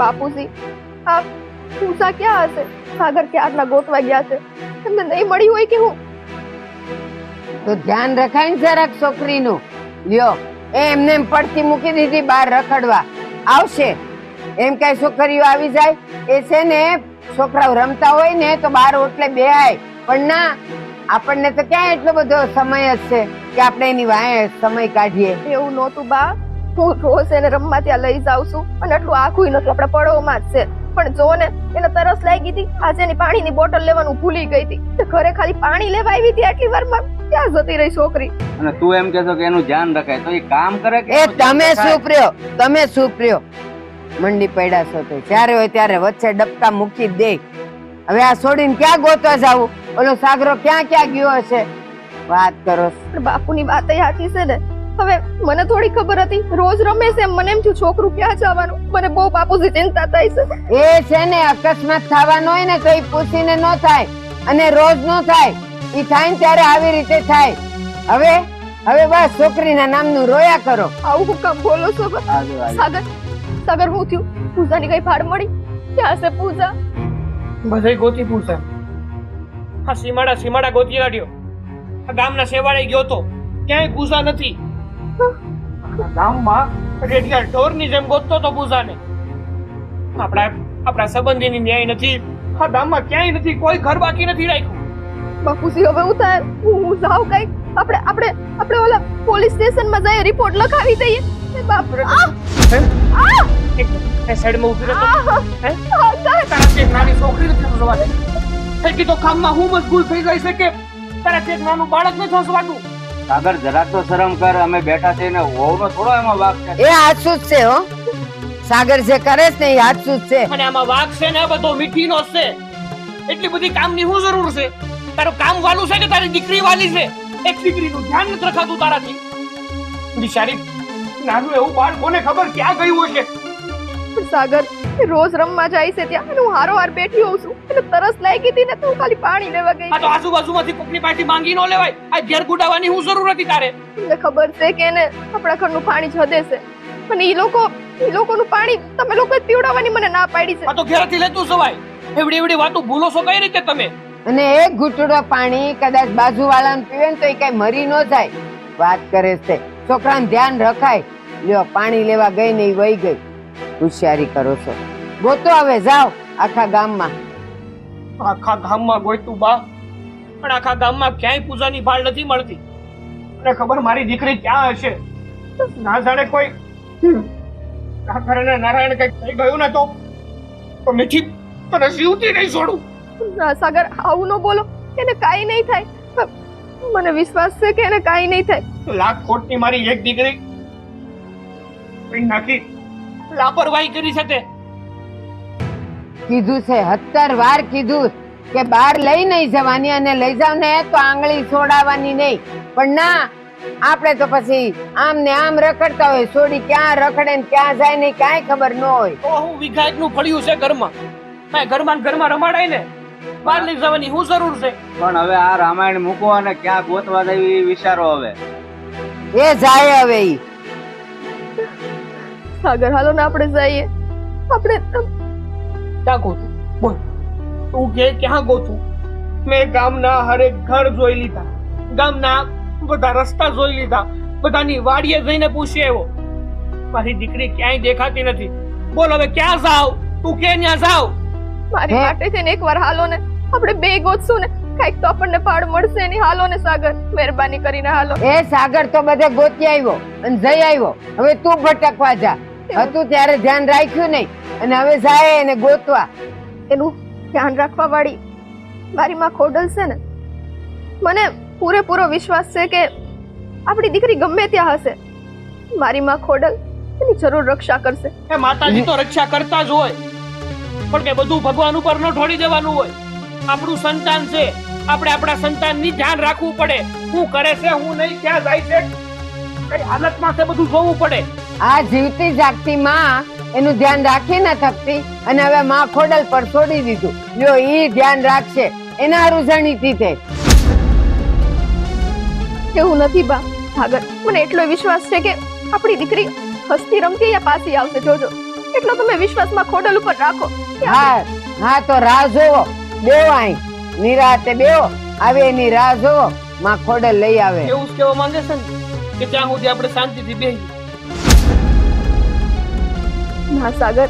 બાપુજી, આ પૂજા ક્યાં હશે? સાગર ક્યારના ગોતવા ગયા છે, એમને નહીં મળી હોય કે હું? તો ધ્યાન રખાય ને જરાક છોકરીનું. લ્યો, એમને એમ પડતી મૂકી દીધી બહાર રખડવા. આવશે એમ કઈ છોકરીઓ આવી જાય? એ છે ને છોકરાઓ રમતા હોય ને તો બહાર ઓટલે બેહાય, પણ ના, આપણને તો ક્યાં એટલો બધો સમય જ છે કે આપણે એની વાંહે સમય કાઢીએ. એવું નહોતું બા, હું રોજ એને રમવા ત્યાં લઈ જાઉં છું અને એટલું આખું નથી, આપણે પડોમાં જ છે. પણ જો ને એને તરસ લાગી હતી, આજે એની પાણીની બોટલ લેવાનું ભૂલી ગઈ હતી, ઘરે ખાલી પાણી લેવા આવી હતી, આટલી વારમાં ક્યાં જતી રહી છોકરી? અને તું એમ કહેતો કે એનું ધ્યાન રખાય, તો એ કામ કરે કે એ તમે સુપ્ર્યો, તમે સુપ્ર્યો મંડી પડ્યા છો તો જ્યારે હોય ત્યારે વચ્ચે ડબકા મૂકી દે. હવે આ છોડીને ક્યાં ગોતવા જાવું? ઓલો સાગરો ક્યાં ક્યાં ગયો હશે? વાત કરો. બાપુની વાત સાચી છે ને. હવે મને થોડી ખબર હતી, રોજ રમે છે એમ મને એમ થયું છોકરું ક્યાં જવાનું. મને બહુ બાપુજી ચિંતા થાય છે. એ છે ને અકસ્માત થવાનો હોય ને તો એ પૂછીને ન થાય અને રોજ ન થાય. ઈ થાય ને ત્યારે આવી રીતે થાય. હવે હવે બસ છોકરીના નામનું રોયા કરો. આવું હું કામ બોલો છો? સાગર, સાગર હું થયું? પૂજાની કઈ ભાડ મળી? ક્યાં છે પૂજા? બધે ગોતી પૂછા. હા, સીમાડા ગોતી કાઢ્યો. આ ગામના શેવાળે ગયો તો, ક્યાંય પૂજા નથી. ગામમાં રેડિયા ઢોરની જેમ ગોતતો તો પૂજાને. આપણા સંબંધીની ન્યાય નથી. આ ગામમાં ક્યાંય નથી, કોઈ ઘર બાકી નથી રાખ્યું. બાપુજી હવે હું થાય, હું જાઉં કઈ? આપણે ઓલા પોલીસ સ્ટેશનમાં જઈએ, રિપોર્ટ લખાવી દઈએ. બાપ રે, એ સાઈડમાં ઊભી રહેતો. તારા એક નાની છોકરી નથી હસવાતી. એટલી તો કામમાં હું મશગુલ થઈ ગઈ છે કે તારા એક નાનું બાળક નથી હસવાતું. સાગર જરાક તો શરમ કર, અમે બેઠા છે ને વહુનો થોડો એમાં વાક છે. એ હાથસૂચ છે હો. સાગર જે કરે છે ને એ હાથસૂચ છે. અને આમાં વાક છે ને બધો મીઠીનો છે. એટલી બધી કામની શું જરૂર છે? તારું કામ વાલું છે કે તારી દીકરી વાલી છે? એક દીકરીનું ધ્યાન નથી રખાતું તારાથી. બિચારી નાનું એવું બાળ, કોને ખબર ક્યાં ગયું હશે? સાગર રોજ રમવા જાય છે ત્યાં, અને હું હારોહાર બેઠી હોઉં છું. એટલે તરસ લાગી હતી ને તો હું ખાલી પાણી લેવા ગઈ. આ તો આજુબાજુમાંથી કોકની પાસેથી માંગી ન લેવાય. આ ઘેર ગુડાવાની શું જરૂર હતી તારે? તમને ખબર છે કે એને આપણા ઘરનું પાણી જદે છે, પણ ઈ લોકોનું પાણી તમે લોકોએ પીવડાવવાની મને ના પાડી છે. આ તો ઘેરથી લેતું સવાય. એવડી વાતો ભૂલો છો કઈ રીતે તમે? અને એક ઘૂંટડો પાણી કદાચ બાજુવાળાને પીવે ને તો એ કઈ મરી ન જાય. વાત કરે છે. છોકરાને ધ્યાન રખાય. લ્યો, પાણી લેવા ગઈ ને વહી ગઈ. હોશિયારી કરો છો. ગોતો હવે જાઓ આખા ગામમાં. આખા ગામમાં ગોઈતું બા, પણ આખા ગામમાં ક્યાંય પૂજાની ભાળ નથી મળતી. અને ખબર મારી દીકરી ક્યાં હશે? ના જાણે કોઈ નારાયણ કઈ થઈ ગયું ને તો મીઠી તને જીવતી નહીં છોડું. ના સાગર, આવું ન બોલો. એને કાઈ નહીં થાય. મને વિશ્વાસ છે કે એને કાઈ નહીં થાય. લાખ ખોટની મારી એક દીકરી કઈ નાખી લાપરવાહી કરી છે તે. કીધું છે 70 વાર કીધું કે બહાર લઈ નહીં જવાની, અને લઈ જાવ ને તો આંગળી છોડાવવાની નહીં. પણ ના, આપણે તો પછી આમ ને આમ રખડતા હોય. છોડી ક્યાં રખડે ને ક્યાં જાય ને કાંઈ ખબર ન હોય. તો હું વિઘાયકનું ફળ્યું છે ઘરમાં. ઘરમાં રમાડાય ને, બહાર લઈ જવાની શું જરૂર છે? પણ હવે આ રામાયણ મૂકો અને ક્યાં ગોતવા જવી વિચારો. હવે એ જાય હવે ઈ. સાગર હાલો ને આપણે જઈએ. આપણે ક્યાં ગોતું? બોલ, તું કે ક્યાં ગોતું? મેં ગામના હરેક ઘર જોઈ લીધા, ગામના બધા રસ્તા જોઈ લીધા, બધાની વાડીએ જઈને પૂછી આવ્યો. મારી દીકરી ક્યાંય દેખાતી નથી. બોલ હવે ક્યાં જાવ? તું કે ત્યાં જાવ? મારી માટે છે ને એકવાર હાલો ને, આપણે બે ગોતશું ને, કઈક તો આપણને પાડ મળશે. એની હાલો ને સાગર, મહેરબાની કરીને હાલો. એ સાગર તો બધે ગોતી આવ્યો અને જઈ આવ્યો. હવે તું ભટકવા જા. હતું ત્યારે ધ્યાન રાખ્યું નહીં અને હવે જાય એને ગોતવા. એનું ધ્યાન રાખવા વાળી મારી માં ખોડલ છે ને. મને પૂરેપૂરો વિશ્વાસ છે કે આપણી દીકરી ગમે ત્યાં હશે, મારી માં ખોડલ એની જરૂર રક્ષા કરશે. એ માતાજી તો રક્ષા કરતા જ હોય, પણ કે બધું ભગવાન ઉપર ન ઢોળી દેવાનું હોય. આપણું સંતાન છે, આપણે આપણા સંતાનની ધ્યાન રાખવું પડે. શું કરે છે, શું નહીં, ક્યાં જાય છે, કઈ હાલતમાં છે, બધું જોવું પડે. આ જીવતી જાગતી માં એનું ધ્યાન રાખી ન થકતી અને હવે માં ખોડલ પર છોડી દીધું. લ્યો, ઈ ધ્યાન રાખશે. એના રૂઝણીથી તે એવું નથી બા. સાગર, મને એટલો વિશ્વાસ છે કે આપણી દીકરી હસતી રમતી અહીંયા પાછી આવશે. જોજો. એટલો તમે વિશ્વાસમાં ખોડલ ઉપર રાખો. હા હા તો રાહ જોવો, બેવો અહીં નિરાતે બેવો, આવે એની રાહ જોવો, માં ખોડલ લઈ આવે. એવું જ કહેવા માંગે છે ને કે ત્યાં સુધી આપણે શાંતિથી બેહીએ. ના સાગર,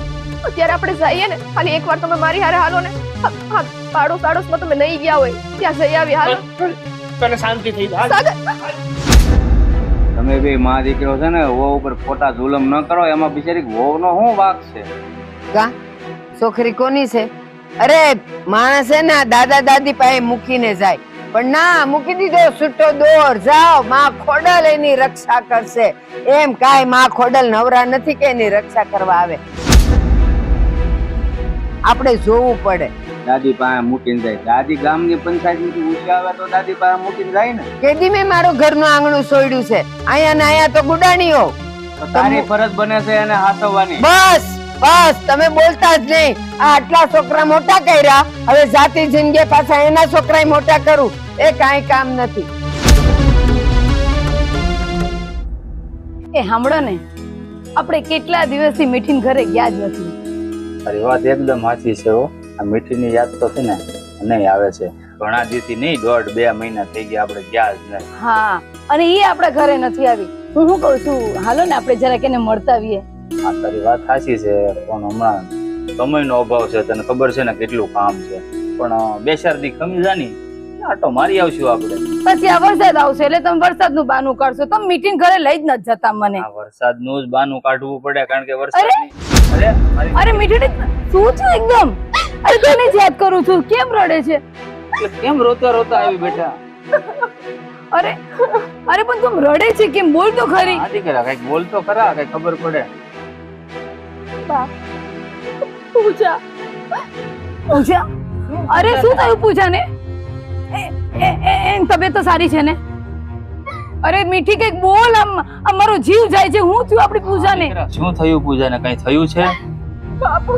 અત્યારે આપણે જઈએ ને, ખાલી એકવાર તમે મારી હારે હાલો ને. હા, પાડોશમાં તમે નહીં ગયા હોય ત્યાં જઈ આવી હાલો. તને શાંતિ થઈ જાય. સાગર, તમે બે માં દીકરો છે ને વહુ ઉપર ખોટા જુલમ ન કરો. એમાં બિચારી વહુનો શું વાંક છે? કા છોકરી કોની છે? અરે માણસ છે ને દાદા દાદી પાસે મૂકીને જાય, પણ ના મૂકી દીધો છૂટો દોર જાઓ, માં ખોડલ એની રક્ષા કરશે. એમ કાંઈ માં ખોડલ નવરા નથી કે એની રક્ષા કરવા આવે. આપણે જોવું પડે. દાદી પાસે મૂકીને જાય. દાદી ગામની પંચાયત માંથી ઊંચી આવે તો દાદી પાસે મૂકીને જાય ને. કેદી મેં મારું ઘરનું આંગણું સોયડ્યું છે, અહીંયા ને અહીંયા તો ગુડાણીઓ. તો તારી ફરજ બને છે એને હાચવવાની. બસ બસ તમે બોલતા જ નહીં. આ આટલા છોકરા મોટા કર્યા, હવે જાતિ જિંદગી પાછા એના છોકરા મોટા કરું, એ કાંઈ કામ નથી. એ સાંભળો ને, આપણે કેટલા દિવસથી મીઠીન ઘરે ગયા જ નથી. તારી વાત એકદમ સાચી છે હો. આ મીઠીની યાદ તો છે ને નહીં આવે છે. ઘણા દિવસથી નહીં, 1.5-2 મહિના થઈ ગયા આપણે ગયા જ નહીં. હા, અને એ આપણા ઘરે નથી આવી. હું શું કહું છું, હાલો ને આપણે જરાક એને મળતા આવીએ. હા તારી વાત સાચી છે, પણ હમણાં સમયનો અભાવ છે, તને ખબર છે ને કેટલું કામ છે. પણ 2-4 દી ખમી જાની આટો મારી આવશું આપણે. પછી આ વરસાદ આવશે એટલે તમે વરસાદનું બાનું કાઢશો. તમે મીઠીન ઘરે લઈ જ નથી જતા મને. આ વરસાદનું જ બાનું કાઢવું પડે, કારણ કે અરે વરસાદ મીઠી શું છે એકદમ? અરે તને જ યાદ કરું છું, કેમ રડે છે? કેમ રોતા રોતા આવી બેટા? અરે અરે પણ તું રડે છે કેમ? બોલ તો ખરી. આથી કરા કઈક બોલ તો ખરા, કઈ ખબર પડે. પૂજા, પૂજા? અરે શું થયું પૂજાને? એની તબિયત તો સારી છે ને? અરે મીઠી કઈક બોલ, આમ મારો જીવ જાય છે. હું થયું આપણી પૂજાને? શું થયું પૂજાને? કઈ થયું છે? બાપુ,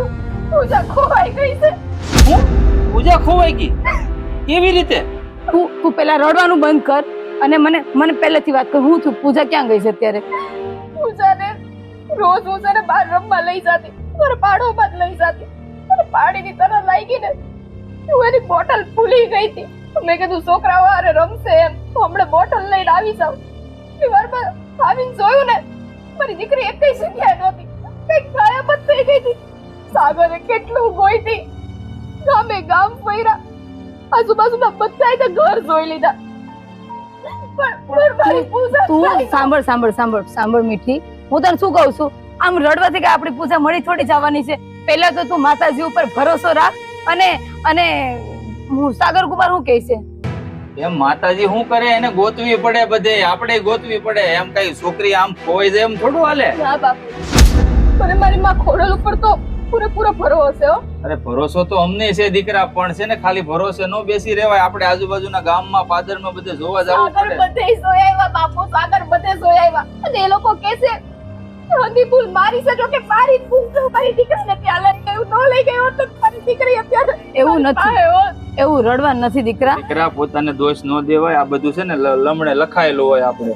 પૂજા ખોવાઈ ગઈ છે. પૂજા ખોવાઈ ગઈ? કેવી રીતે? તું પેલા રડવાનું બંધ કર અને મને પહેલેથી વાત કર. હું છું પૂજા ક્યાં ગઈ છે અત્યારે? પૂજાને રોજ હું છે ને બહાર રમવા લઈ જતી, મારા પાડોમાં જ લઈ જતી. અને પાણીની તરસ લાગી ને, હું એની બોટલ ભૂલી ગઈ હતી. મેં કીધું છોકરાઓ હારે રમશે એમ, તો હમણાં બોટલ લઈને આવી જાવ. વારમાં આવીને જોયું ને, મારી દીકરી એકઈ જગ્યાએ નહોતી, કઈક ગાયબ જ થઈ ગઈ હતી. સાગરે કેટલું ગોઈતી, ગામે ગામ ફર્યા, આજુબાજુના બધાએ તો ઘર જોઈ લીધા, પણ મારી પૂજા તું સાંભળ મીઠી, હું તને શું કહું છું, આમ રડવાથી કે આપણી પૂજા મળી થોડી જવાની છે. પહેલા તો તું માતાજી ઉપર ભરોસો રાખ. અને હું સાગર કુમાર શું કહે છે? એમ માતાજી શું કરે, એને ગોતવી પડે, બધે આપણે ગોતવી પડે. એમ કઈ છોકરી આમ ખોવાઈ જાય એમ થોડું હાલે. ના બાપુ, મને મારી માં ખોડલ ઉપર તો પૂરેપૂરો ભરોસો. અરે ભરોસો તો અમને છે દીકરા, પણ છે ને ખાલી ભરોસે નો બેસી રહેવાય. આપણે આજુબાજુના ગામમાં પાદરમાં બધે જોવા જવું સાગર પડે. બધે જોઈ આવ્યા બાપુ, સાગર બધે જોઈ આવ્યા. અને એ લોકો કહે છે હંધી ભૂલ મારી છે, જો કે મારી જ ભૂલ છે. મારી દીકરીને ત્યાં લઈ ગયું, ન લઈ ગયું તો મારી દીકરી અત્યારે એવું નથી, એવું રડવા નથી દીકરા. દીકરા પોતાને દોષ ન દેવાય. આ બધું છે ને લમણે લખાયેલું હોય આપણે.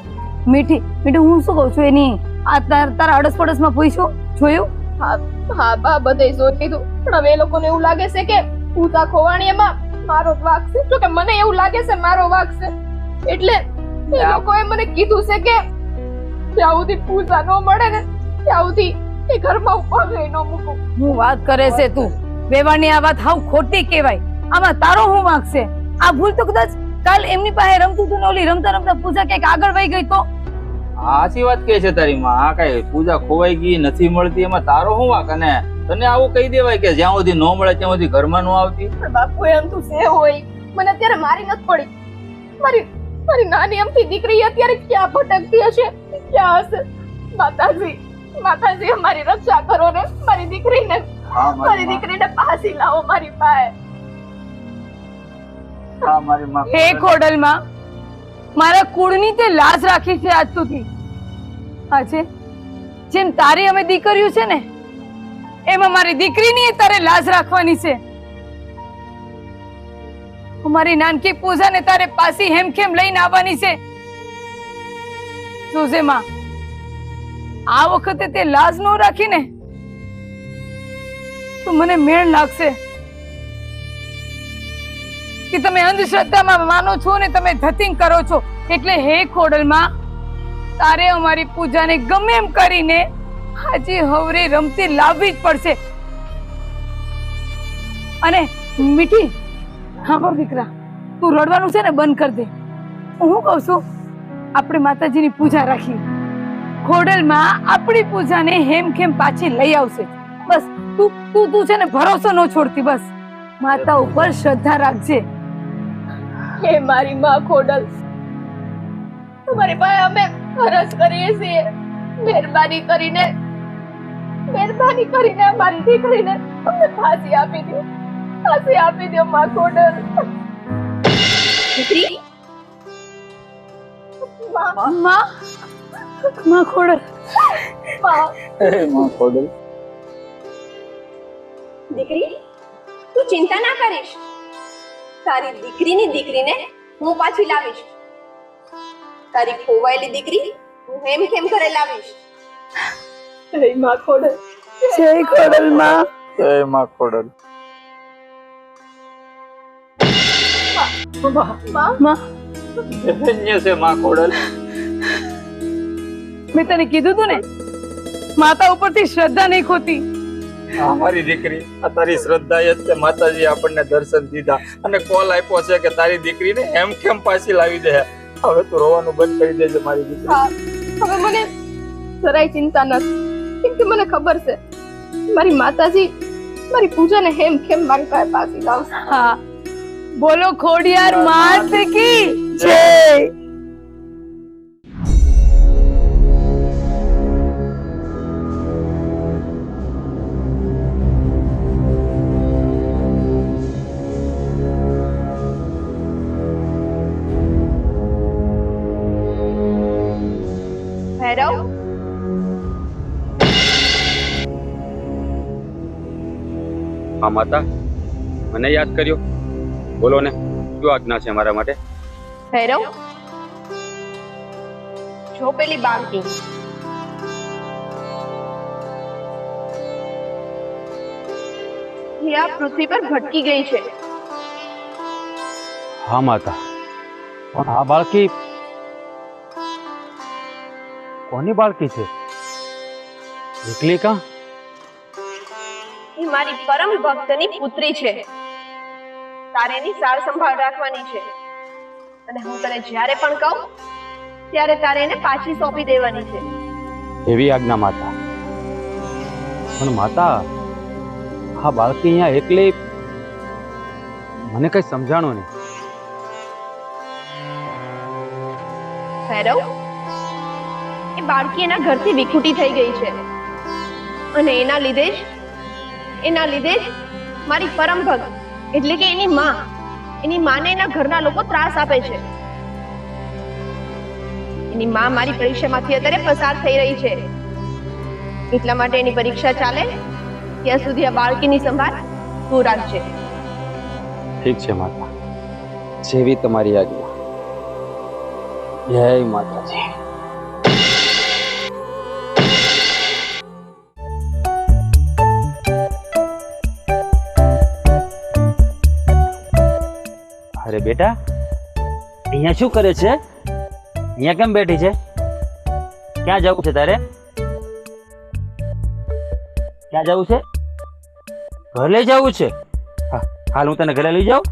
મીઠી હું શું કહું છું, એની આ તારા અડસ પડસમાં પૂછ્યું, જોયું? હા બા, બધે જોઈ લીધું. પણ હવે એ લોકોને એવું લાગે છે કે પૂજા ખોવાણી એમાં મારો જ વાંક છે. જો કે મને એવું લાગે છે મારો વાંક છે, એટલે એ લોકોએ મને કીધું છે કે ત્યાં સુધી પૂજા ન મળે ને ત્યાં સુધી એ ઘરમાં પગ ન મૂકું. હું વાત કરે છે તું? વેવાની આ વાત હાવ ખોટી કહેવાય. આમાં તારો હું વાંક છે? આ ભૂલ તો કદાચ કાલ એમની પાસે રમતું તું ને ઓલી રમતા રમતા પૂજા ક્યાંક આગળ વહી ગઈ તો? સાચી વાત કહે છે તારી માં. આ કઈ પૂજા ખોવાઈ ગઈ નથી મળતી, એમાં તારો શું વાંક? અને તને આવું કહી દેવાય કે જ્યાં સુધી ન મળે ત્યાં સુધી ઘરમાં ન આવતી? પણ બાપુ એમ તું છે હોય, મને અત્યારે મારી નથી પડી. મારી નાની અમથી દીકરી અત્યારે ક્યાં ભટકતી હશે, ક્યાં હશે? માતાજી અમારી રક્ષા કરો ને, મારી દીકરીને પાછી લાવો મારી પાસે. હા મારી માં. હે ખોડલમાં, મારા કુળની તે લાજ રાખી છે આજ સુધી. આજે જેમ તારી અમે દીકરીઓ છે ને, એમાં મારી દીકરીની તારે લાજ રાખવાની છે. મારી નાનકી પૂજાને તારે પાછી હેમખેમ લઈને આવવાની છે. જોજે માં, આ વખતે તે લાજ નો રાખીને તો મારી દીકરીને પાછી લાવીશ. હા મારી માં. તું મારી દીકરી તો મને મેળ લાગશે કે તમે અંધશ્રદ્ધામાં માનો છો ને તમે ધતિંગ કરો છો. એટલે હે ખોડલમાં, તારે અમારી પૂજાને ગમે એમ કરીને આજે હવરે રમતી લાવવી જ પડશે. અને મીઠી, હા પણ દીકરા, તું રડવાનું છે ને બંધ કર દે. હું કહું છું, આપણે માતાજીની પૂજા રાખી. ખોડલમાં આપણી પૂજાને હેમખેમ પાછી લઈ આવશે. બસ તું છે ને ભરોસો ન છોડતી. બસ માતા ઉપર શ્રદ્ધા રાખજે. હે મારી માં ખોડલ, તમારી પાસે અમે અરજ કરીએ છીએ, મહેરબાની કરીને અમારી દીકરીને અમને ફાંસી આપી દો. ફાંસી આપી દો માં ખોડલ. દીકરી, માં ખોડલ, દીકરી, તું ચિંતા ના કરીશ. તારી દીકરીની દીકરીને હું પાછી લાવીશ. તારી ખોવાયેલી દીકરી હું હેમખેમ ઘરે લાવીશ. જય માં ખોડલ. જય ખોડલ માં. જય માં ખોડલ. માં, ધન્ય છે માં ખોડલ. મેં તને કીધું તું ને, માતા ઉપરથી શ્રદ્ધા નહીં ખોતી. અમારી દીકરી, આ તારી શ્રદ્ધા જ તે માતાજી આપણને દર્શન દીધા અને કોલ આપ્યો છે કે તારી દીકરીને એમ કેમ પાછી લાવી દે. હવે તું રોવાનું બંધ કરી દેજે મારી દીકરી. હા, હવે મને જરાય ચિંતા નથી, કેમ કે મને ખબર છે મારી માતાજી મારી પૂજાને હેમખેમ મારી પાસે પાછી લાવશે. હા, બોલો ખોડિયાર માત કી જય. ભૈરવ, હા માતા, મને યાદ કર્યો. બોલો ને, શું આજ્ઞા છે મારા માટે? ભૈરવ, જો પેલી બાળકી જે આ પૃથ્વી પર ભટકી ગઈ છે. હા માતા, પણ આ બાળકી કોની બાળકી છે? એકલી કા? એ મારી પરમ ભક્તની પુત્રી છે. તારે એની સાર સંભાળ રાખવાની છે અને હું તને જ્યારે પણ કહું ત્યારે તારે એને પાછી સોંપી દેવાની છે. એવી આજ્ઞા માતા. પણ માતા, આ બાળકી અહીંયા એકલી, મને કઈ સમજાણું નહીં. ભૈરવ, એ બાળકી એના ઘરથી વિખૂટી થઈ ગઈ છે અને એના લીધે જ મારી પરમ ભક્ત એટલે કે એની માને એના ઘરના લોકો ત્રાસ આપે છે. એની માં મારી પરીક્ષામાંથી અત્યારે પસાર થઈ રહી છે, એટલા માટે એની પરીક્ષા ચાલે ત્યાં સુધી આ બાળકીની સંભાળ તું રાખજે. ઠીક છે માતા, જેવી તમારી આજ્ઞા. જય માતાજી. અરે બેટા, અહીંયા શું કરે છે? અહીંયા કેમ બેઠી છે? ક્યાં જવું છે તારે? ક્યાં જવું છે? ઘર લઈ જવું છે? હા, હાલ હું તને ઘરે લઈ જાઉં.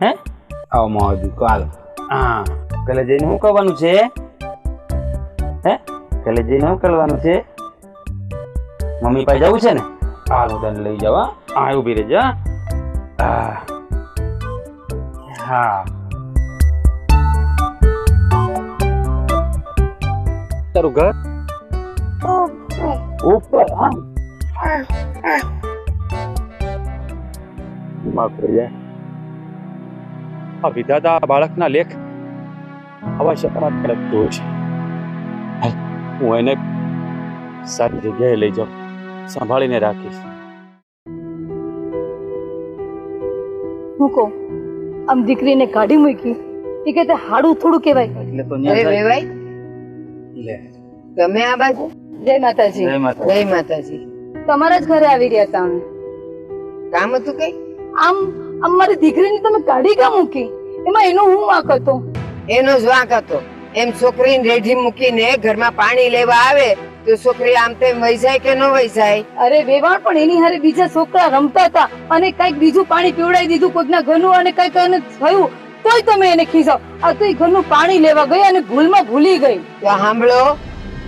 હે, આવો મોદી કાલ. હા, ઘરે જઈને શું કરવાનું છે? હે, ઘરે જઈને શું કરવાનું છે? મમ્મી પાસે જવું છે ને? હાલ હું તને લઈ જાઉં. હા, ઉભી રહેજે. હા હા, તારું ઘર ઉપર. માફ કરી જાય. આ વિધાતા બાળકના લેખ અવશ્ય તમારા લખતું હોય છે. હું એને સારી જગ્યાએ લઈ જાઉં, સંભાળીને રાખીશ. હું કહું, આમ દીકરીને કાઢી મૂકી એ કે હાડું થોડું કહેવાય. એટલે તો અરે વેવાઈ, લે ગમે આ બાજુ? જય માતાજી. જય માતા. જય માતાજી. તમારા જ ઘરે આવી રહ્યા હતા અમે. કામ હતું કઈ? આમ મારી દીકરીને તમે કાઢી ક્યાં મૂકી? એમાં એનો હું વાંક હતો? એનો જ વાંક હતો. એમ છોકરીને રેઢી મૂકીને ઘરમાં પાણી લેવા આવે તો છોકરી આમ તેમ વહી જાય કે ન વહી જાય? અરે વેવાણ, પણ એની હારે બીજા છોકરા રમતા હતા અને કઈક બીજું પાણી પીવડાવી દીધું કોઈકના ઘરનું અને કઈક એને થયું તોય તમે એને ખીજાવ. આ તો એ ઘરનું પાણી લેવા ગઈ અને ભૂલમાં ભૂલી ગઈ. તો સાંભળો,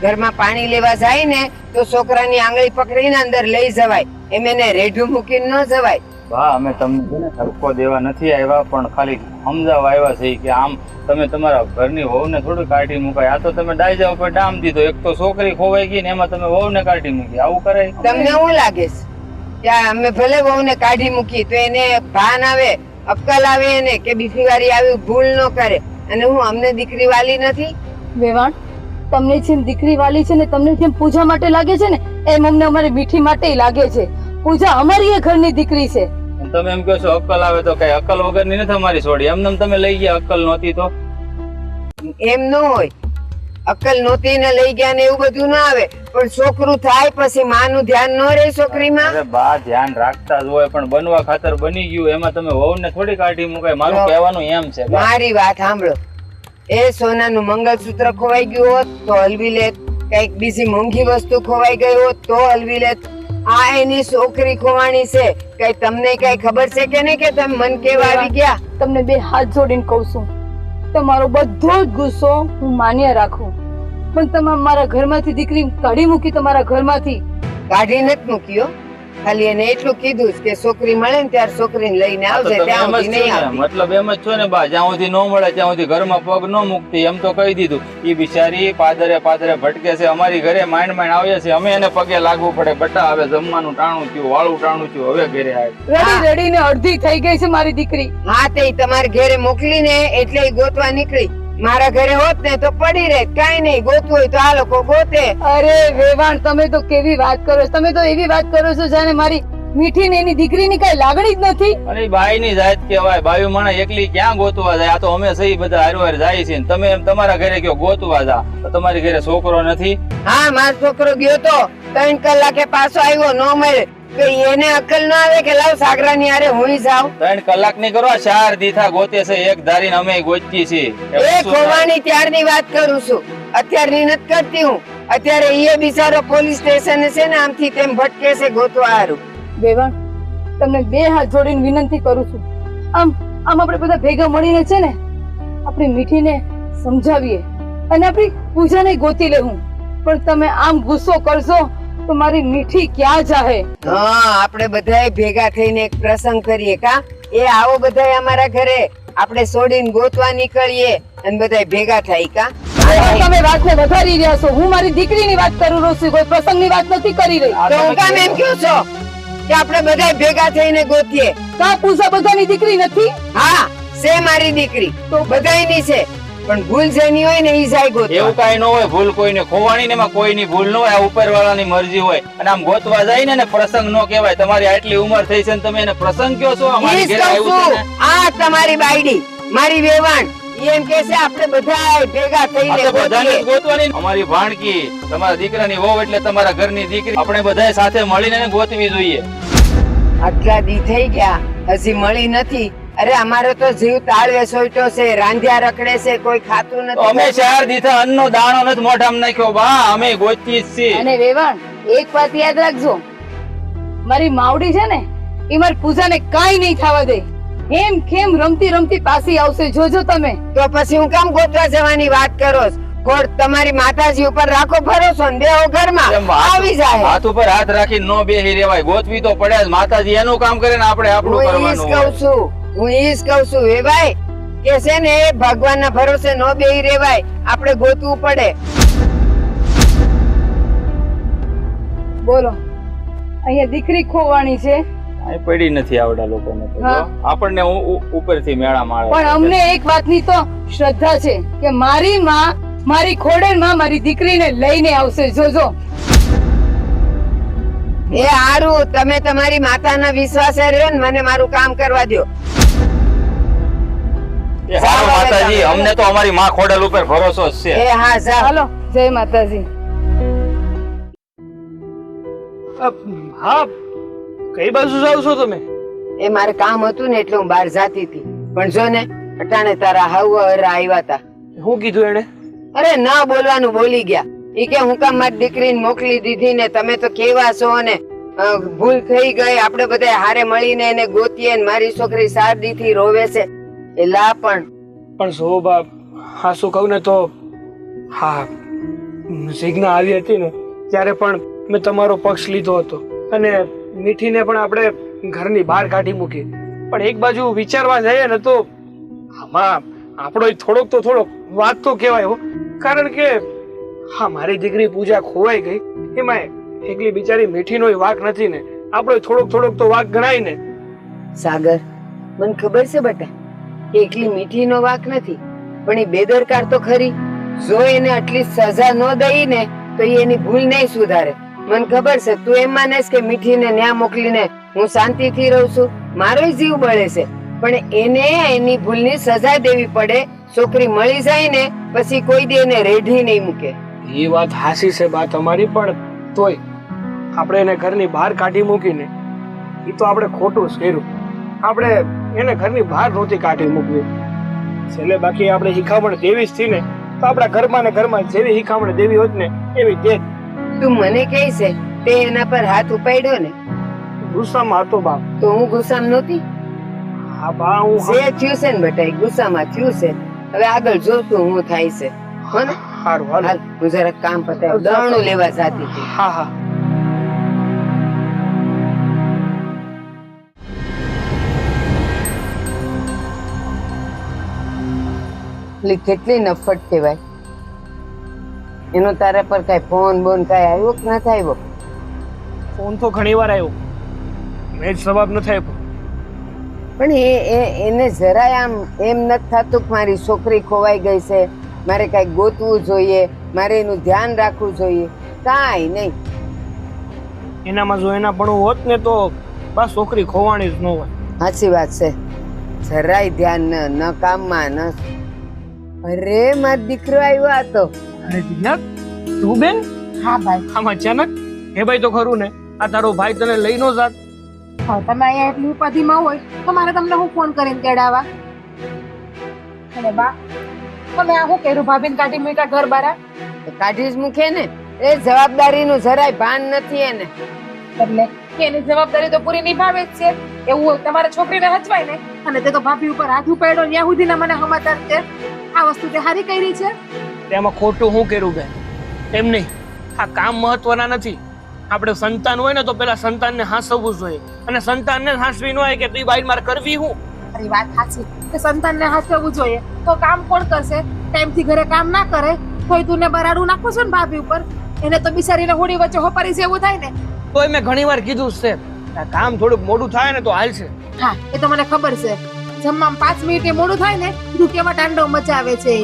ઘરમાં પાણી લેવા જાય ને તો છોકરાની આંગળી પકડીને અંદર લઈ જવાય, એમ એને રેઢું મૂકીને ન જવાય. બા અમે તમને છે ને ઠપકો દેવા નથી આવ્યા, પણ ખાલી સમજાવવા આવ્યા છે કે આમ તમે તમારા ઘરની વહુને થોડું કાઢી મુકાય. આ તો તમે ડાયજા ઉપર ડામ દીધો. એક તો છોકરી ખોવાઈ ગઈ ને એમાં તમે વહુને કાઢી મૂકી. આવું કરાય? તમને શું લાગે છે કે અમે ભલે વહુને કાઢી મૂકી તો એને ભાન આવે, અક્કલ આવે એને કે બીજી વારી આવી ભૂલ ન કરે? અને હું અમને દીકરી વાલી નથી? વેવાણ, તમને જેમ દીકરી વાલી છે ને તમને જેમ પૂજા માટે લાગે છે ને એમ અમને અમારી મીઠી માટે લાગે છે. પૂજા અમારી એ ઘરની દીકરી છે. તમે એમ કહો છો અક્કલ આવે તો કઈ અક્કલ વગરની નથી અમારી છોડી. એમને તમે લઈ ગયા, અક્કલ નહોતી તો? એમ ન હોય, અક્કલ નહોતી ને લઈ ગયા ને એવું બધું ના આવે, પણ છોકરું થાય પછી માનું ધ્યાન ન રહે છોકરીમાં. અરે બા ધ્યાન રાખતા જ હોય, પણ બનવા ખાતર બની ગયું એમાં તમે વહુને થોડી કાઢી મુકાય. મારું કહેવાનું એમ છે બા. મારી વાત સાંભળો, એ સોનાનું મંગળસૂત્ર ખોવાઈ ગયું હોત તો હલવી લેત, કઈક બીજી મોંઘી વસ્તુ ખોવાઈ ગઈ હોત તો હલવી લેત. આ એની છોકરી ખોવાણી છે. કઈ તમને કઈ ખબર છે કે નહીં કે તમે મન કેવા આવી ગયા? તમને બે હાથ જોડીને કહું છું, તમારો બધો જ ગુસ્સો હું માન્ય રાખું, પણ તમે મારા ઘરમાંથી દીકરી કાઢી મૂકી. તમારા ઘરમાંથી કાઢી નથી મૂક્યો, ખાલી એને એટલું કીધું કે છોકરી મળે ને ત્યારે છોકરીને લઈને આવજે, ત્યાં સુધી નહીં આવતી. મતલબ એમ જ છો ને બા, જ્યાં સુધી ન મળે ત્યાં સુધી ઘરમાં પગ ન મૂકતી એમ તો કહી દીધું. ઈ બિચારી પાદરે ભટકે છે, અમારી ઘરે માંડ આવે છે, અમે એને પગે લાગવું પડે. બટા હવે જમવાનું ટાણું થયું, વાળું ટાણું થયું, હવે ઘરે આવે. રડી રડીને અડધી થઈ ગઈ છે મારી દીકરી. હા, તે તમારે ઘરે મોકલીને એટલે ઈ ગોતવા નીકળી. મારા ઘરે હોત ને તો પડી રહે. કઈ નહીં, ગોતવું હોય તો આ લોકો ગોતે. અરે વેવાણ, તમે તો કેવી વાત કરો છો? તમે તો એવી વાત કરો છો જાણે મારી મીઠી ને એની દીકરીની કઈ લાગણી જ નથી. અરે બાઈ ની જાત કેવાય, બાયું માણસ એકલી ક્યાં ગોતવા જાય? આ તો અમે સહી બધા હારવાર જાય છે. તમે એમ તમારા ઘરે કયો ગોતવા જા, તો તમારી ઘરે છોકરો નથી? હા, મારો છોકરો ગયો તો 3 કલાકે પાછો આવ્યો, ન મળે તો એને અક્કલ ન આવે કે લાવ સાગરાની હારે હુંય જાવ? 3 કલાક ની કરો, 4 દીથા ગોતે છે, એક ધારીને અમે ગોતીએ છીએ. એ ખોવાની ત્યારની વાત કરું છું, અત્યારની નથી કરતી હું. અત્યારે એ બિચારો પોલીસ સ્ટેશન છે ને આમથી તેમ ભટકે છે ગોતવા હારું. વેવાણ, તમને બે હાથ જોડીને વિનંતી કરું છું, આમ આપણે બધા ભેગા મળીને છે ને આપણી મીઠીને સમજાવીએ અને આપણી પૂજાને ગોતી લેવું. પણ તમે આમ ગુસ્સો કરશો તો મારી મીઠી ક્યાં જાહે? હા, આપણે બધાય ભેગા થઈને એક પ્રસંગ કરીએ. કા એ આવો બધાય અમારા ઘરે, આપણે છોડીને ગોતવા નીકળીએ અને બધાય ભેગા થાય. કા તમે વાતને વધારી રહ્યા છો. હું મારી દીકરીની વાત કરી રહ્યો છું, કોઈ પ્રસંગની વાત નથી કરી રહી. તો હું કામ એમ કહું છો કે આપણે બધાય ભેગા થઈને ગોતીએ? કા પૂજા બધાની દીકરી નથી? હા, છે મારી દીકરી તો બધાયની છે, પણ ભૂલ જેની હોય ને ઈ જાય ગોતવા. એવું કઈ ન હોય, ભૂલ કોઈને ખોવાણી ને એમાં કોઈની ભૂલ ન હોય. આ ઉપરવાળાની મરજી હોય. અને આમ ગોતવા જાય ને પ્રસંગ નો કહેવાય. તમારી આટલી ઉંમર થઈ છે ને તમે એને પ્રસંગ કયો છો? અમારી ઘરે આવ્યું છે ને. આ તમારી બાયડી, મારી વેવાણ એમ કે છે આપણે બધા ભેગા થઈને આપણે બધાને જ ગોતીએ. ગોતવાની. અમારી ભાણકી, તમારા દીકરાની વહુ એટલે તમારા ઘરની દીકરી, આપણે બધા સાથે મળીને એને ગોતવી જોઈએ. આટલા દી થઈ ગયા હજી મળી નથી. અરે અમારો તો જીવ તાળવે સોઈટો છે, રાંધ્યા રખડે છે, કોઈ ખાતું તો અમે નથી. 4 દીથા અન્નનો દાણો નથી મોઢામાં નાખ્યો બા. અમે ગોતી જ છીએ. અને વેવાણ, એક વાત યાદ રાખજો, મારી માવડી છે ને એ મારી પૂજાને કાઈ નહીં થવા દે. એમ ખેમ રમતી રમતી પાછી આવશે, જોજો તમે. તો પછી હું કામ ગોતવા જવાની વાત કરો છો? ખોડ તમારી માતાજી ઉપર રાખો ભરોસો ને બેહો ઘરમાં, એમ હાથ- આવી જાય. હાથ ઉપર હાથ રાખી નો બેહી રેવાય. ગોતવી તો પડે જ. માતાજી એનું કામ કરે ને આપણે આપણું હું ઈ જ કરવાનું કહું છું, હું ઈ જ કહું છું એ ભાઈ કે છે ને ભગવાનના ભરોસે નો બેહી રેવાય, આપણે ગોતવું પડે. બોલો, અહીંયા દીકરી ખોવાણી છે, કાંઈ પડી નથી આવડા લોકોને તો. હા. જો, આપણને ઉપરથી મેળા મારે પણ અમને એક વાતની તો શ્રદ્ધા છે કે મારી માં, મારી ખોડલમાં મારી દીકરીને લઈને આવશે, જોજો. એ હારું, તમે તમારી માતાના વિશ્વાસે રહ્યો ને, મને મારું કામ કરવા દ્યો. એ હારું માતાજી, અમને તો અમારી માં ખોડલ ઉપર ભરોસો જ છે. એ હા જા. હાલો, જય માતાજી. હા, કઈ બાજુ જાવ છો તમે? એ મારે કામ હતું ને એટલે હું બહાર જાતી હતી, પણ જો ને અટાણે તારા હાવ આવ્યા હતા. શું કીધું એને? અરે ના બોલવાનું બોલી ગયા. ઈ કે હું કામ મારી દીકરીને મોકલી દીધી ને તમે તો કેવા છો ને ભૂલ થઈ ગઈ, આપણે બધા હારે મળીને એને ગોતીએ ને મારી છોકરી શારદી થી રોવે છે. એલા પણ શોભા, હા શું કહું ને તો હા, સિગ્ના આવી હતી ને ત્યારે પણ મેં તમારો પક્ષ લીધો હતો અને મીઠીને પણ આપણે ઘરની બહાર કાઢી મૂકી. પણ એક બાજુ વિચારવા જઈએ ને તો આમાં આપણો થોડોક વાત તો કહેવાય હો, કારણ કે હા મારી દીકરી પૂજા ખોવાઈ ગઈ એમાં એકલી બિચારી મીઠીનો વાંક નથી ને, આપણો થોડોક તો વાંક ગણાય ને. સાગર, મને ખબર છે બેટા કે એકલી મીઠીનો વાંક નથી, પણ એ બેદરકાર તો ખરી. જો એને આટલી સજા ન દઈ ને તો એ એની ભૂલ નહીં સુધારે. મને ખબર છે તું એમ માનેસ કે મીઠીને ન્યા મોકલીને હું શાંતિથી રહું છું, મારો જીવ બળે છે, પણ એને એની ભૂલની સજા દેવી પડે. છોકરી મળી જાય ને પછી કોઈ દી એને રેઢી નહીં મૂકે. એ વાત હાસી છે બા તમારી, પણ તોય આપણે એને ઘરની બહાર કાઢી મૂકીને એ તો આપણે ખોટું જ કર્યું. આપણે એને ઘરની બહાર નહોતી કાઢી મૂકવી છેલ્લે. બાકી આપણે શિખામણ દેવી જ થી ને તો આપણા ઘરમાં ને ઘરમાં જેવી શિખામણ દેવી હોત ને એવી દે. તું મને કહે છે તે એના પર હાથ ઉપાડ્યો ને? ગુસ્સામાં હતો બાપ. તો હું ગુસ્સામાં નહોતી. હા બા, હું જે થયું છે ને બેટા એ ગુસ્સામાં થયું છે. હવે આગળ જોતું હું થાય છે. હો ને? હારું હાલ. હાલ હું જરાક કામ પતાવ્યું, દળણું લેવા જાતી હતી. હા હા. એટલે કેટલી નફટ કહેવાય. એનો તારા પર કઈ ફોન બોન કઈ આવ્યો કે ના આવ્યો? ફોન તો ઘણી વાર આવ્યો, મેં જ જવાબ ન આપ્યો. પણ એને જરાય આમ એમ નથી થતું કે મારી છોકરી ખોવાઈ ગઈ છે, મારે કઈ ગોતવું જોઈએ, મારે એનું ધ્યાન રાખવું જોઈએ. કાંઈ નહીં. એનામાં જો એના પણ હોત ને તો બસ છોકરી ખોવાણી જ ન હોય. સાચી વાત છે. જરાય ધ્યાન ન કામમાં ન. અરે મારો દીકરો આવ્યો આ તો. અરે દિવ્યા, તું બેન? હા ભાઈ. આમ અચાનક? હે ભાઈ તો ખરું ને, આ તારો ભાઈ તને લઈ નો જાત? હા, તમે અહીંયા એટલી ઉપાધિમાં હોય તો મારે તમને હું ફોન કરીને તેડાવા? અને બા, તમે આ શું કર્યું? ભાભીને કાઢી મૂક્યા ઘર બારા? કાઢી જ મૂકે ને, એ જવાબદારીનું જરાય ભાન નથી એને. એટલે એની જવાબદારી તો પૂરી નિભાવે જ છે. એવું હોય તમારે છોકરીને હચવાય ને, અને તે તો ભાભી ઉપર હાથ ઉપાડ્યો ત્યાં સુધીના મને સમાચાર છે. આ વસ્તુ તે હારી કરી છે. તેમાં ખોટું હું કર્યું બેન? એમ નહીં, આ કામ મહત્વના નથી. આપણે સંતાન હોય ને તો પેલા સંતાનને હાંસવવું જોઈએ, અને સંતાનને હાંસવી ન હોય કે તું બાઈ માર કરવી હું. અરે વાત સાચી, કે સંતાનને હાંસવું જોઈએ તો કામ કોણ કરશે? ટાઈમથી ઘરે કામ ના કરે તોય તું ને બરાડું નાખો છો ને ભાભી ઉપર, એને તો બિચારીને હોડી વચ્ચે હોપારી જેવું થાય ને. તોય મેં ઘણી વાર કીધું છે આ કામ થોડુંક મોડું થાય ને તો હાલશે. હા, એ તો મને ખબર છે. જમવામાં 5 મિનિટે મોડું થાય ને તું કેવા તાંડવ મચાવે છે.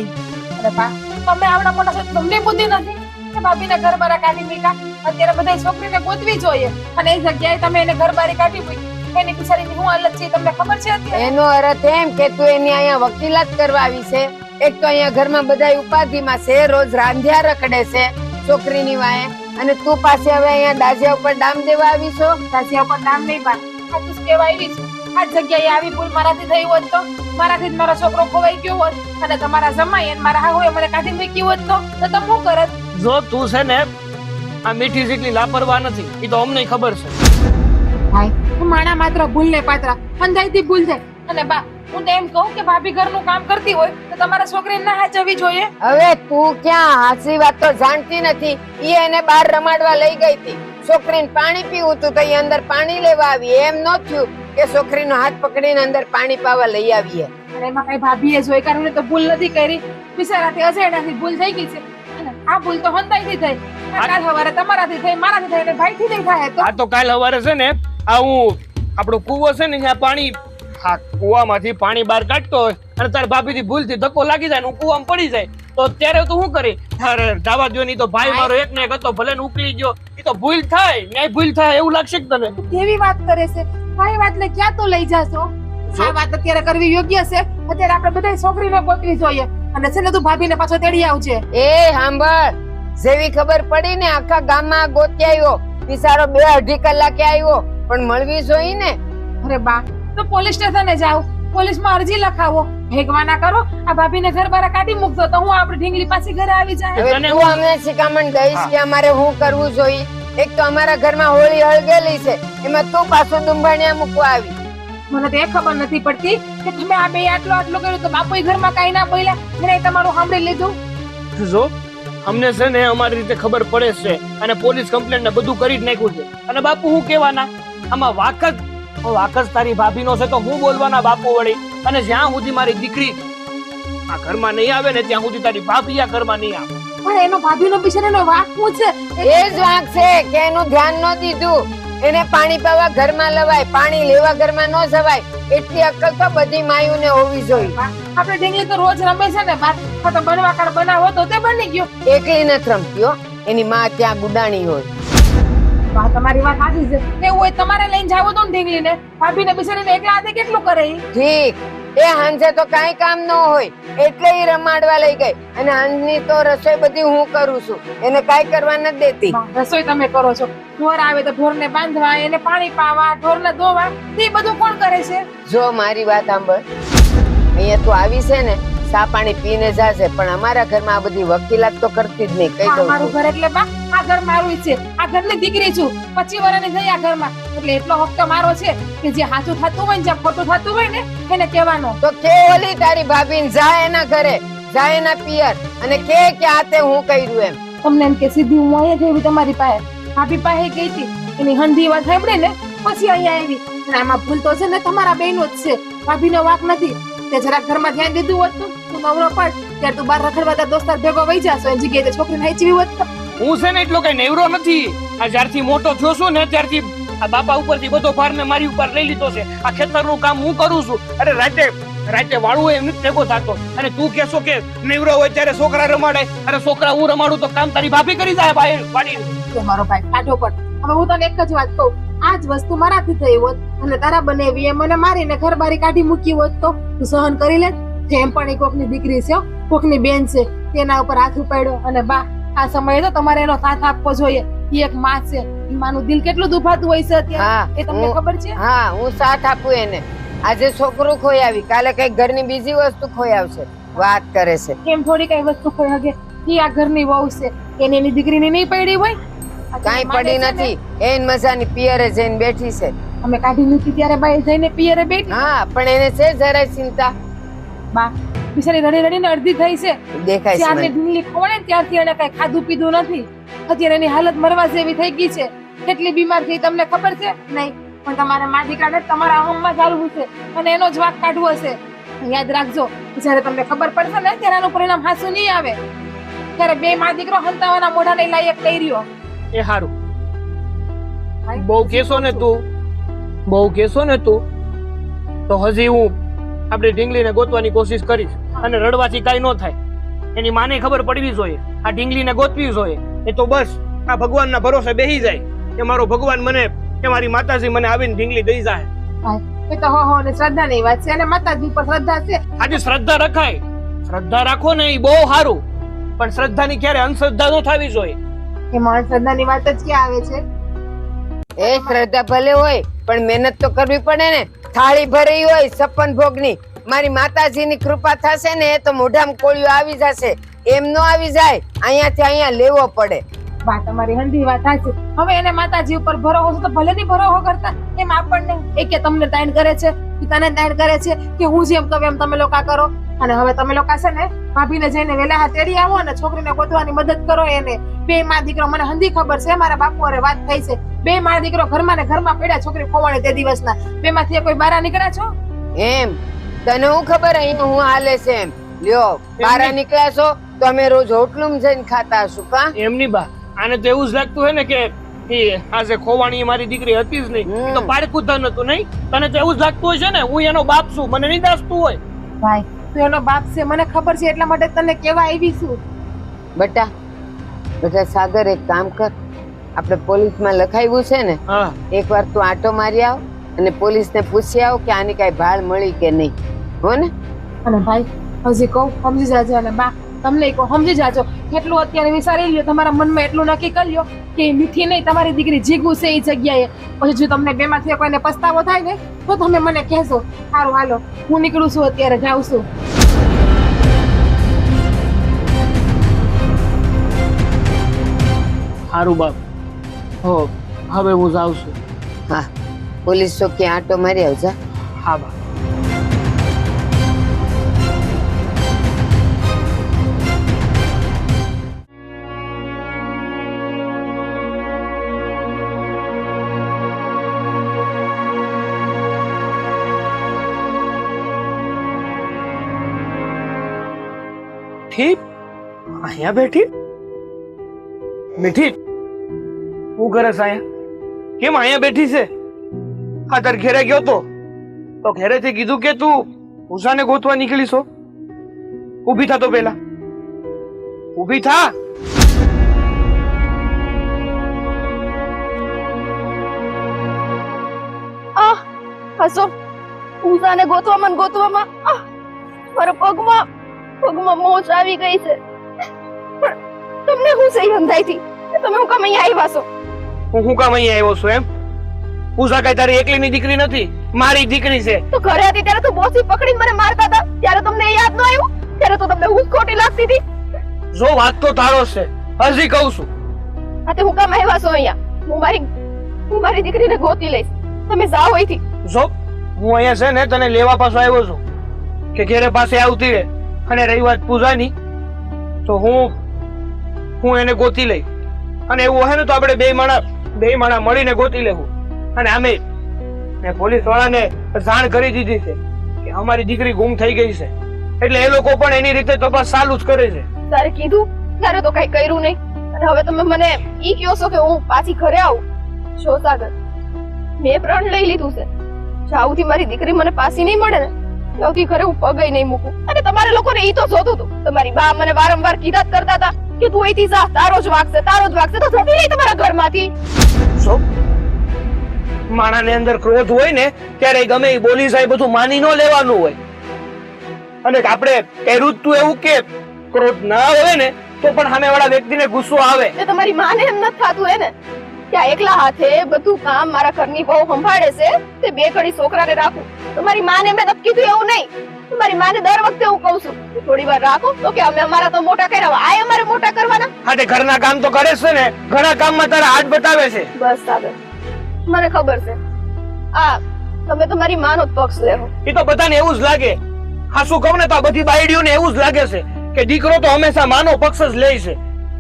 અરે બા, તમે આવડા મોટા છો તમને બુદ્ધિ નથી કે ભાભીને ઘર બાર કાઢી મૂક્યા? અત્યારે બધા છોકરીને ગોતવી જોઈએ, અને એ જગ્યાએ તમે એને ઘર બાર કાઢી મૂકી. એની બિચારીની હું હાલત છે તમને ખબર છે અત્યારે? એનો અર્થ એમ કે તું એની અહીંયા વકીલાત કરવા આવી છે. એક તો અહીંયા ઘરમાં બધા ઉપાધિમાં છે, રોજ રાંધ્યા રખડે છે છોકરીની વાંહે, અને તું પાસે હવે અહીંયા દાજિયા ઉપર ડામ દેવા આવી છો? દાજિયા ઉપર નામ નહીં બા, આ તું કેવા આવી છે. આ જગ્યાએ આવી ભૂલ મારાથી થઈ હોત તો, મારાથી જ મારો છોકરો ખોવાઈ ગયો હોત, અને તમારા જમાઈ અને મારા હાહુએ મને કાઢી મૂકી હોત તો તમે શું કરત? જો તું છે ને આ મીઠી જેટલી લાપરવાહ નથી, એ તો અમને ખબર છે. ભાઈ, હું માણા માત્ર ભૂલ ને પાત્ર અંધાઈથી ભૂલ જાય. અને બા, હું તો એમ કહું કે ભાભી ઘરનું કામ કરતી હોય તો તમારા છોકરીને ના હાચવવી જોઈએ. હવે તું ક્યાં હાચી વાત તો જાણતી નથી. ઈ એને બહાર રમાડવા લઈ ગઈ હતી. છોકરીને પાણી પીવું તું તો ઈ અંદર પાણી લેવા આવી. એમ ન થયું કે છોકરીનો હાથ પકડીને અંદર પાણી પાવા લઈ આવીએ. અને એમાં કઈ ભાભીએ જોઈ કારણે તો ભૂલ નથી કરી, બિચારાથી અજયડાથી ભૂલ થઈ ગઈ છે. અને આ ભૂલ તો હંતાઈથી થઈ. આ કાલ સવારે તમારાથી થઈ, મારાથી થઈ, અને ભાઈથી નહીં થાય તો? આ તો કાલ સવારે છે ને આ હું આપણો કૂવો છે ને ત્યાં પાણી, હા કૂવામાંથી પાણી બહાર કાઢતો હોય અને તાર ભાભીથી ભૂલથી ધક્કો લાગી જાય ને હું કૂવામાં પડી જાય તો ત્યારે તું શું કરી? અરે જવા દો નહીં તો ભાઈ મારો એક ને એક હતો, ભલે ને ઉકળી ગયો, એ તો ભૂલ થાય ન્યાય ભૂલ થાય એવું લાગશે કે તને? કેવી વાત કરે છે? કઈ વાત ને ક્યાં તો લઈ જાશો? આ વાત અત્યારે કરવી યોગ્ય છે? અત્યારે આપણે બધા છોકરીને ગોતવી જોઈએ, અને છે ને તું ભાભીને પાછો તેડી આવજે. એ સાંભળ, જેવી ખબર પડી ને આખા ગામમાં ગોતી આવ્યો બિચારો 2-2.5 કલાકે આવ્યો પણ મળવી જોઈએ ને. અરે બા તો પોલીસ સ્ટેશને જાઓ, પોલીસમાં અરજી લખાવો, ભેગવાના કરો. આ ભાભીને ઘર બહાર કાઢી મૂકતો તો હું આપણી ઢીંગલી પાછી ઘરે આવી જાય. હવે તું અમને શિખામણ દઈશ કે અમારે શું કરવું જોઈએ? એક તો અમારા ઘરમાં હોળી હળગેલી છે, એમાં તું પાછું દુંભાણિયા મૂકવા આવી. મને તો એ ખબર નથી પડતી કે તમે આ બે આટલું કર્યું તો બાપુ ઘરમાં કઈ ના બોલ્યા, મેં તમારું સાંભળી લીધું. જો અમને છે ને અમારી રીતે ખબર પડે છે અને પોલીસ કમ્પ્લેન્ટ ને બધું કરી જ નાખ્યું છે. અને બાપુ હું કહેવાના, આમાં વાક જ તારી ભાભીનો છે તો હું બોલવાના બાપુ વળી. અને જ્યાં સુધી મારી દીકરી આ ઘરમાં નહીં આવે ને ત્યાં સુધી તારી ભાભી આ ઘરમાં નહીં આવે. પણ એનો ભાભીનો બિચારાનો વાંક શું છે? એ જ વાંક છે કે એનું ધ્યાન ન દીધું. એને પાણી પીવા ઘરમાં લવાય, પાણી લેવા ઘરમાં ન જવાય. એટલી અક્કલ તો બધી માયુને હોવી જોઈએ. આપણે ઢીંગલી તો રોજ રમે છે ને બાર, તો બનવા કાળ બનાવો તો તે બની ગયો. એકલી નથી રમતી હો, એની માં ત્યાં ગુડાણી હોય. બા તમારી વાત સાચી છે. એવું હોય તમારે લઈને જાવ તો ઢીંગલીને, ભાભીને બિચારીને એકલા હાથે કેટલું કરે ઈ? ઠીક, એ હાંજે તો કાંઈ કામ ન હોય એટલે ઈ રમાડવા લઈ ગઈ. અને હાંજની તો રસોઈ બધી હું કરું છું, એને કાંઈ કરવા નથી દેતી. બા, રસોઈ તમે કરો છો, ઢોર આવે તો ઢોરને બાંધવા, એને પાણી પાવા, ઢોરને ધોવા, તે બધું કોણ કરે છે? જો મારી વાત સાંભળ, અહીંયા તું આવી છે ને ચા પાણી પીને જાશે, પણ અમારા ઘરમાં આ બધી વકીલાત તો કરતી જ નહીં. કહી દઉં મારું છું. ઘર એટલે બા આ ઘર મારું છે, આ ઘરની દીકરી છું, 25 વર્ષની થઈ આ ઘરમાં, એટલે એટલો હક તો મારો છે કે જે સાચું થતું હોય ને જે ખોટું થતું હોય ને એને કહેવાનો. તો કે ઓલી તારી ભાભીને જા એના ઘરે, જા એના પિયર અને કે આ તે હું કર્યું એમ. તમને એમ કે સીધી હું અહીંયા જેવી તમારી પાસે, ભાભી પાસે ગઈ હતી, એની હંધી વાત સાંભળે ને પછી અહીંયા આવી. અને આમાં ભૂલ તો છે ને તમારા બેનો જ છે, ભાભીનો વાંક નથી. તે જરાક ઘરમાં ધ્યાન દીધું હોત તો તું નવરો પડ ત્યારે તું બહાર રખડવા તાર દોસ્તાર ભેગો વહી જાશો, એની જગ્યાએ તો છોકરીને હેચવી હોત તો. હું છે ને એટલો કઈ નેવરો નથી. આ જ્યારથી મોટો થયો છું ને ત્યારથી આ બાપા ઉપરથી બધો ભાર મેં મારી ઉપર લઈ લીધો છે. આ ખેતરનું કામ હું કરું છું. અરે રાતે વાળું એમ નથી ભેગો થતો. અને તું કહેશો કે નેવરો હોય ત્યારે છોકરા રમાડે, અરે છોકરા હું રમાડું તો કામ તારી ભાભી કરી જાય વાડી. મારો ભાઈ કાઢો પડ. હવે હું તને એક જ વાત કહું, આ જ વસ્તુ મારાથી થઈ હોત અને તારા બનેવી એ મને મારીને ઘર બારી કાઢી મૂકી હોત તો તું સહન કરી લે? એમ પણ એ કોકની દીકરી છે, કોકની બેન છે, તેના ઉપર હાથ ઉપાડ્યો. અને બા આ સમયે તો તમારે એનો સાથ આપવો જોઈએ. એ એક માં છે, એ માનું દિલ કેટલું દુભાતું હોય છે અત્યારે, એ તમને ખબર છે? હા, હું સાથ આપું એને. આજે છોકરું ખોઈ આવી, કાલે કઈ ઘરની બીજી વસ્તુ ખોઈ આવશે. વાત કરે છે કેમ થોડી કઈ વસ્તુ ખોઈ હગે? એ આ ઘરની વહુ છે, એને એની દીકરીની નહીં પડી હોય? કાંઈ પડી નથી, એન મજાની પિયરે જઈને બેઠી છે. અમે કાઢી મૂકી ત્યારે બાઈ જઈને પિયરે બેઠી. હા, પણ એને છે જરાય ચિંતા. બા બિચારી રડી રડીને અડધી થઈ છે. દેખાય છે ત્યારની મને. ઢીંગલી ખોવાડે ને ત્યારથી એને કઈ ખાધું પીધું નથી. અત્યારે એની હાલત મરવા જેવી થઈ ગઈ છે. કેટલી બીમાર થઈ તમને ખબર છે? નહીં, પણ તમારે મા દીકરાને તમારા અહમમાં ચાલવું છે અને એનો જ વાંક કાઢવો છે. યાદ રાખજો, જયારે તમને ખબર પડશે ને ત્યારે આનું પરિણામ હાસું નહીં આવે. ત્યારે બે મા દીકરો હંતાવાના મોઢાને લાયક લઈ રહ્યો. એ હારું, બહુ કેસો ને તું તો હજી હું આપણે ઢીંગલીને ગોતવાની કોશિશ કરીશ. અને રડવાથી કાઈ ન થાય, એની માને ખબર પડવી જોઈએ, આ ઢીંગલીને ગોતવી જોઈએ. એ તો બસ આ ભગવાનના ભરોસે બેહી જાય કે મારો ભગવાન મને કે મારી માતાજી મને આવીને ઢીંગલી દઈ જાય. એ તો હો ને શ્રદ્ધાની વાત છે અને માતાજી પર શ્રદ્ધા છે. આજે શ્રદ્ધા રખાય, શ્રદ્ધા રાખો ને એ બહુ સારું, પણ શ્રદ્ધાની ક્યારે અંધશ્રદ્ધા ન થવી જોઈએ. એમાં શ્રદ્ધાની વાત જ ક્યાં આવે છે? એ શ્રદ્ધા ભલે હોય પણ મહેનત તો કરવી પડે ને. થાળી ભરી હોય સપન ભોગની, મારી માતાજીની કૃપા થશે ને તો મોઢામાં કોળિયો આવી જશે. એમ નો આવી જાય, અહીંયાથી અહીંયા લેવો પડે. બા તમારી હંધી વાત સાચી. હવે એને માતાજી ઉપર ભરોસો તો ભલે નહીં ભરોસો કરતા, એમ આપણને એ કે તમને તાણ કરે છે, પિતાને તાણ કરે છે કે હું જેમ કહું એમ તમે લોકો કરો. અને હવે તમે લોકો છે ને ભાભીને જઈને વેલા હાથ તેડી આવો અને છોકરીને ગોતવાની મદદ કરો. એને બે માં દીકરો, મને હંધી ખબર છે, મારા બાપુ અરે વાત થઈ છે, બે માં દીકરો ઘરમાં ને ઘરમાં પડ્યા, છોકરી ખોવાણી તે દિવસના. બે માંથી કોઈ બારા નીકળ્યા છો? એમ તને હું ખબર અહીંયા હું હાલે છે એમ? લ્યો, બારા નીકળ્યા છો તો અમે રોજ હોટલું જઈને ખાતા હશું કા? એમની બા આને તો એવું જ લાગતું હોય ને કે એ આજે ખોવાણી મારી દીકરી હતી જ નહીં, એ તો પાડકું ધન હતું. નહીં, તને તો એવું જ લાગતું હોય છે ને હું એનો બાપ છું, મને નહીં દાસતું હોય. ભાઈ તું એનો બાપ છે મને ખબર છે, એટલા માટે તને કેવા આવી છું. બેટા સાગર, એક કામ કર, આપણે પોલીસમાં લખાવ્યું છે ને, હા, એકવાર તું આટો મારી આવ અને પોલીસને પૂછી આવ કે આની કઈ ભાળ મળી કે નહીં, હો ને? અને ભાઈ હજી કહું સમજી જાજો. અને બા તમને કહો સમજી જાજો. એટલું અત્યારે વિચારી લ્યો, તમારા મનમાં એટલું નક્કી કરી લ્યો કે મીઠી નહીં તમારી દીકરી જીગુ છે એ જગ્યાએ. પછી જો તમને બેમાંથી કોઈને પસ્તાવો થાય ને તો તમે મને કહેશો. સારું હાલો, હું નીકળું છું, અત્યારે જાઉં છું. સારું બાપ, હો હવે હું જાઉં છું. હા, પોલીસ ચોકી આંટો મારી આવજા. હા બાપ. ઠીક, અહીંયા બેઠી મીઠી, હું કરે છે અહીંયા? કેમ અહીંયા બેઠી છે? હા, તાર ઘેરે ગયો તો ઘેરેથી કીધું કે તું ઉષાને ગોતવા નીકળી છો. ઊભી થા તો પેલા, ઊભી થા. હસો પૂજાને ગોતવામાં મારા પગમાં મોચ આવી ગઈ છે. પણ તમને હું સહી અંધાઈથી તમે હું કામ અહીંયા આવ્યા છો? હું કામ અહીંયા આવ્યો છું એમ? પૂજા કઈ તારી એકલીની દીકરી નથી, મારી દીકરી છે. તો ઘરે હતી ત્યારે તો બોસી પકડીને મને મારતા હતા, ત્યારે તમને એ યાદ ન આવ્યું? ત્યારે તો તમને હું ખોટી લાગતી હતી. જો વાત તો તારો છે, હજી કહું છું. આ તે હું કામ આવ્યા છો અહીંયા? હું મારી દીકરીને ગોતી લઈશ, તમે જાઓ અહીંથી. જો હું અહીંયા છે ને તને લેવા પાછો આવ્યો છું કે ઘેરે પાસે આવતી રહે. અને રહી વાત પૂજાની, તો હું એને ગોતી લઈ. અને એવું હે ને તો આપણે બે માણા મળીને ગોતી લેવું. અને આમે મેં પોલીસ વાળાને જાણ કરી દીધી છે કે અમારી દીકરી ગુમ થઈ ગઈ છે. એટલે એ લોકો પણ એની રીતે તપાસ ચાલુ જ કરે છે. તારે કીધું ત્યારે તો કઈ કર્યું નહીં, અને હવે તમે મને ઈ કહો છો કે હું પાછી ઘરે આવું? જો સાગર, મેં પ્રણ લઈ લીધું છે. જાઉથી મારી દીકરી મને પાછી નહીં મળે ને ત્યાંથી ઘરે હું પગે નહીં મૂકું. અને તમારે લોકોને ઈ તો જોતું હતું. તમારી બા મને વારંવાર કીધા કરતા હતા કે તું અહીંથી જા, તારો જ વાગશે. તો જતી રહી તમારા ઘરમાંથી. જો માણાને અંદર ક્રોધ હોય ને ત્યારે ગમે એ બોલી જાય બધું માની ન લેવાનું હોય. અને આપણે એરું તું એવું કે ક્રોધ ના હોય ને તો પણ સામેવાળા વ્યક્તિને ગુસ્સો આવે. તે તમારી માને એમ નથી થાતું હે ને ત્યાં એકલા હાથે બધું કામ મારા ઘરની બહુ સંભાળે છે, તે બે ઘડી છોકરાને રાખું. તમારી માને મેં નથી કીધું એવું નહીં. તમારી માને દર વખતે હું કહું છું કે થોડી વાર રાખો, તો કે અમે અમારા તો મોટા કર્યા, આ અમારે મોટા કરવાના. હા, તે ઘરના કામ તો કરે છે ને, ઘણા કામમાં તારા હાથ બતાવે છે. બસ સાગર, મને ખબર છે આ તમે તમારી માનો પક્ષ લેવો. એ તો બધાને એવું જ લાગે. હા, શું કહું ને તો આ બધી બાયડીઓને એવું જ લાગે છે કે દીકરો તો હંમેશા માનો પક્ષ જ લે છે.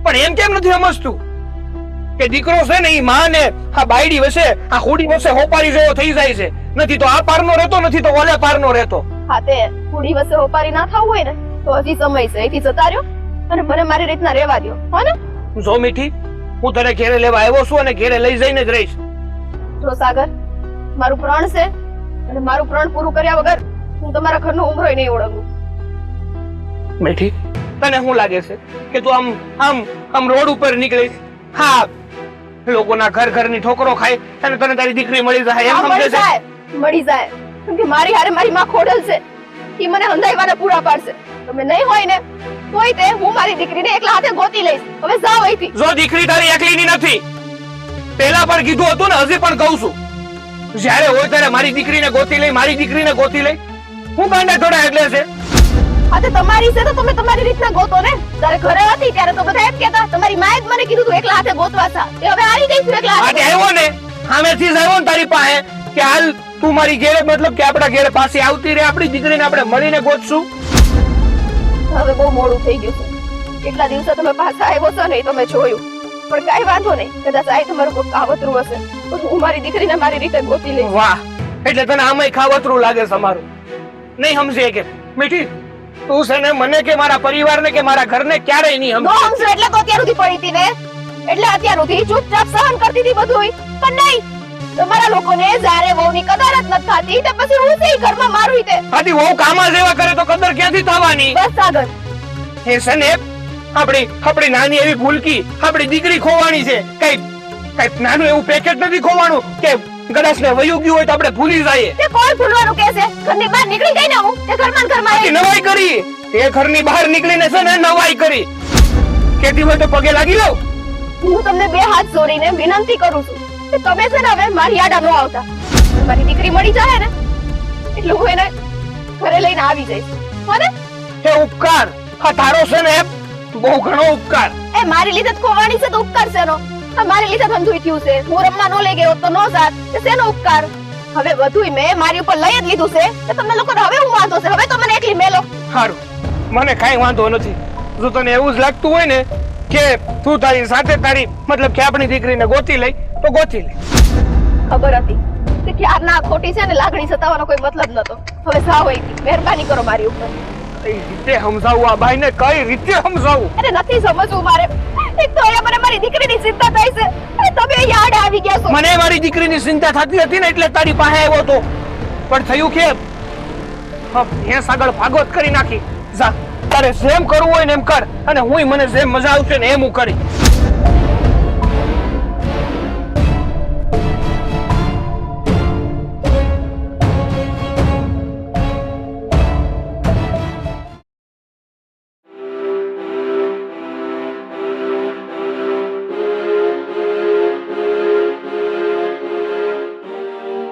પણ એમ કેમ નથી સમજતું કે દીકરો છે ને એ માં ને આ બાયડી વસે, આ ખોડી વસે હોપારી જેવો થઈ જાય છે. નથી તો આ પારનો રહેતો, નથી તો ઓલે પારનો રહેતો. હા, તે ખોડી વસે હોપારી ના થવું હોય ને તો હજી સમય છે. અહીંથી જતા રહ્યો અને મને મારી રીતના રહેવા દો, હો ને? જો મીઠી, હું તને ઘેરે લેવા આવ્યો છું અને ઘેરે લઈ જઈને જ રહીશ. જો સાગર, મારું પ્રણ છે અને મારું પ્રણ પૂરું કર્યા વગર હું તમારા ઘરનો ઉમરોય નહીં ઓળંગું. મીઠી, તને શું લાગે છે કે તું આમ રોડ ઉપર નીકળીશ? હા, લોકોના ઘરની ઠોકરો ખાય અને તને તારી દીકરી મળી જાય એમ સમજે છે? મળી જાય, કેમ કે મારી હારે મારી માં ખોડલ છે, ઈ મને હંધાઈવાના પૂરા પાડશે. તમે નહીં હોય ને તોય તે હું મારી દીકરીને એકલા હાથે ગોતી લઈશ. હવે જાઓ અહીંથી. જો દીકરી તારી એકલીની નથી, પહેલા પણ કીધું હતું ને, હજી પણ કહું છું, જ્યારે હોય ત્યારે મારી દીકરીને ગોતી લઈ, મારી દીકરીને ગોતી લઈ. હું ગાંડા ઘોડા એટલે છે. હા, તે તમારી છે તો તમે તમારી રીતના ગોતો ને. તારે ઘરે હતી ત્યારે તો બધા એમ કહેતા તમારી માએ જ મને કીધું તું એકલા હાથે ગોતવા થા. તે હવે આવી ગઈ છું એકલા હાથે. આવ્યો ને સામેથી જ આવ્યો ને તારી પાસે કે હાલ તું મારી ઘેરે, મતલબ કે આપણા ઘેરે પાસે આવતી રહે, આપણી દીકરીને આપણે મળીને ગોતશું. હવે બહુ મોડું થઈ ગયું છે. કેટલા દિવસે તમે પાછા આવ્યો છો ને એ તો મેં જોયું, પણ કાઈ વાંધો નહીં. કદાચ આ તમારું કોઈ કાવતરું હશે તો હું મારી દીકરીને મારી રીતે ગોતી લઈશ. વાહ, એટલે તને આમાંય ખાવતરું લાગે છે અમારું? નહીં સમજે કે મીઠી તું છે ને મને કે મારા પરિવારને કે મારા ઘરને ક્યારેય નહીં નો સમજો એટલે તો અત્યાર સુધી પડી હતી ને, એટલે અત્યાર સુધી ચૂપચાપ સહન કરતી હતી બધું. પણ નહીં, તમારા લોકોને જ્યારે વહુની કદર જ નથી થતી તો પછી હું છે ઘરમાં મારું તે. આથી વહુ કામા જેવા કરે તો કદર ક્યાંથી થવાની? બસ સાગર, એ છે ને આપણી નાની એવી ભૂલકી આપણી દીકરી ખોવાની છે. કઈ નાનું એવું પેકેટ નથી ખોવાનું કે ગળાસ ને વયું ગયું હોય તો આપણે ભૂલી જઈએ. તે કોણ ભૂલવાનું કહે છે? ઘરની બહાર નીકળી ગઈ ને હું, તે ઘરમાં ને ઘરમાં નવાઈ કરી તે ઘરની બહાર નીકળીને છે ને નવાઈ કરી. કેતી હોય તો પગે લાગી લઉં. હું તમને બે હાથ જોડીને વિનંતી કરું છું કે તમે છે ને હવે મારી આડા ન આવતા. મારી દીકરી મળી જાય ને એટલે હું એને ઘરે લઈને આવી જઈશ. હને? એ ઉપકાર આ તારો છે ને બહુ ઘણો ઉપકાર. એ મારી લીધે જ ખોવાની છે તો ઉપકાર શેનો? આ મારી લીધે ધંધુય થયું છે. હું રમવા ન લઈ ગયો તો નો જાત. તે શેનો ઉપકાર? હવે બધુંય મેં મારી ઉપર લઈ જ લીધું છે. તો તમને લોકોને હવે હું વાંધો છે? હવે તો મને એકલી મેલો. સારું, મને કાંઈ વાંધો નથી. જો તને એવું જ લાગતું હોય ને કે તું તારી સાથે તારી મતલબ કે આપણી દીકરીને ગોતી લઈ તો ગોતી લે. ખબર હતી કે ક્યારના આ ખોટી છે ને લાગણી સતાવવાનો કોઈ મતલબ નતો. હવે જાઓ અહીંથી. મહેરબાની કરો મારી ઉપર. કઈ રીતે સમજાવું આ ભાઈને? કઈ રીતે સમજાવું? અરે નથી સમજવું મારે. એક તો અહીંયા મને મારી દીકરીની ચિંતા થાય છે અને તમે અહીંયા આડે આવી ગયા છો. મને મારી દીકરીની ચિંતા થતી હતી ને એટલે તારી પાસે આવ્યો હતો. પણ થયું કેમ? ભેંસ આગળ ભાગવત કરી નાખી. જા, તારે જેમ કરવું હોય ને એમ કર, અને હુંય મને જેમ મજા આવશે ને એમ હું કરી.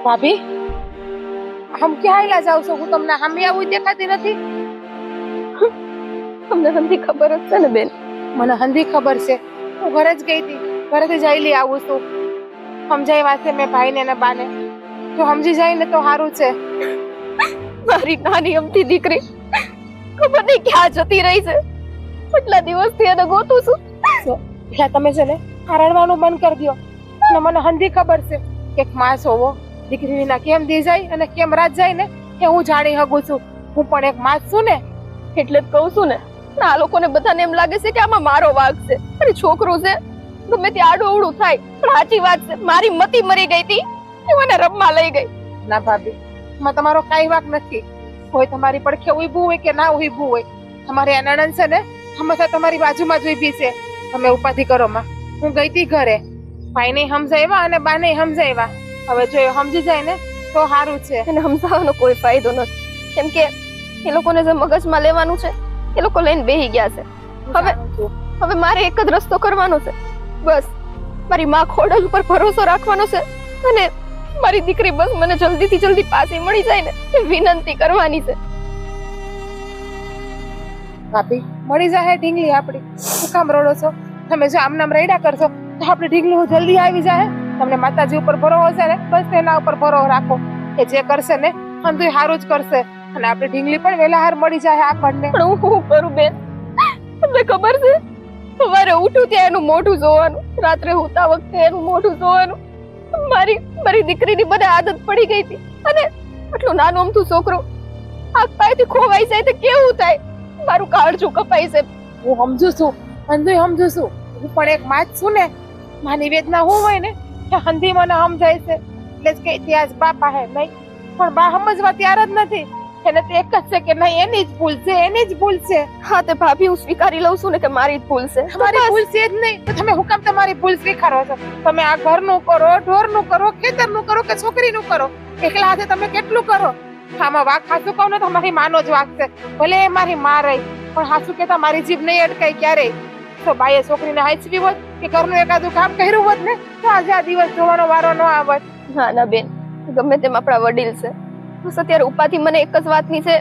ભાભી હમ ક્યાં આયલા જાવ છો? હું તમને સામે આવું દેખાતી નથી. તમને હંધી ખબર જ છે ને બેન. મને હંધી ખબર છે. હું ઘરે જ ગઈ હતી, ઘરેથી જઈલી આવું છું. સમજાઈ વાતે મેં ભાઈને ને બાને. જો સમજી જાય ને તો સારું છે. મારી નાની અમથી દીકરી ખબર નહીં ક્યાં જતી રહી છે. કેટલા દિવસથી એને ગોતું છું. એટલે તમે છે ને આ રડવાનું બંધ કરી દો. અને મને હંધી ખબર છે કે માસ હોવો દીકરી વિના કેમ દી જાય અને કેમ રાત જાય ને એ હું જાણી શકું છું. હું પણ એક માસ છું ને, એટલે જ કહું છું ને. પણ આ લોકોને બધાને એમ લાગે છે કે આમાં મારો વાંક છે. અરે છોકરું છે ગમે તે આડું અવળું થાય. પણ સાચી વાત છે, મારી મતી મરી ગઈ હતી એ મને રમવા લઈ ગઈ. ના ભાભી, એમાં તમારો કાંઈ વાંક નથી. કોઈ તમારી પડખે ઊભું હોય કે ના ઊભું હોય, તમારી આ નણંદ છે ને હંમેશા તમારી બાજુમાં જ ઊભી છે. તમે ઉપાધિ કરો માં. હું ગઈ હતી ઘરે, ભાઈને સમજાવ્યા અને બાને સમજાવ્યા. હવે જો એ સમજી જાય ને તો સારું છે. એને સમજાવવાનો કોઈ ફાયદો નથી. કેમ કે એ લોકોને જે મગજમાં લેવાનું છે એ લોકો લઈને બેહી ગયા છે. હવે મારે એક જ રસ્તો કરવાનો છે. બસ મારી માં ખોડલ ઉપર ભરોસો રાખવાનો છે અને મારી દીકરી બસ મને જલ્દીથી જલ્દી પાછી મળી જાય ને એ વિનંતી કરવાની છે. ભાભી મળી જાય ઢીંગલી આપડી. શું કામ રડો છો? તમે જો આમ નામ રડ્યા કરશો તો આપડી ઢીંગલી જલ્દી આવી જાય. તમને માતાજી ઉપર ભરોસો છે ને, બસ તેના ઉપર ભરોસો રાખો કે જે કરશે ને અંધુય સારું જ કરશે. અને આપડી ઢીંગલી પણ વેલા હાર મળી જાય આપણને. પણ હું શું કરું બેન? તમને ખબર છે સવારે ઉઠું ત્યાં એનું મોઢું જોવાનું, રાત્રે ઉતા વખતે એનું મોઢું જોવાનું. મારી દીકરીની મને આદત પડી ગઈ હતી. અને આટલું નાનું અમથું છોકરું આગ પાયથી ખોવાઈ જાય તો કેવું થાય? મારું કાળજું કપાઈ છે. હું સમજુ છું, અંધુય સમજુ છું. હું પણ એક માં જ છું ને. માની વેદના હું હોય ને કે હંધી મને સમજાય છે એટલે જ કે ત્યાં જ બાપા હે નહીં. પણ બા સમજવા તૈયાર જ નથી. એને તો એક જ છે કે નહીં એની જ ભૂલ છે, એની જ ભૂલ છે. હા તે ભાભી હું સ્વીકારી લઉં છું ને કે મારી જ ભૂલ છે. તમારી ભૂલ છે જ નહીં તો તમે હું કામ તમારી ભૂલ સ્વીકારો છો? તમે આ ઘરનું કરો, ઢોરનું કરો, ખેતરનું કરો કે છોકરીનું કરો, એકલા હાથે તમે કેટલું કરો? આમાં વાક હાસું કહું ને તો મારી માનો જ વાક છે. ભલે એ મારી માં રહી પણ હાસું કેતા મારી જીભ નહીં અટકાય ક્યારેય. તો બાઈએ છોકરીને હાચવી હોત કે ઘરનું એકાદું કામ કર્યું હોત ને તો આજે આ દિવસ જોવાનો વારો ન આવત. ના ના બેન, ગમે તેમ આપણા વડીલ છે. બસ અત્યારે ઉપાથી મને એક જ વાતની છે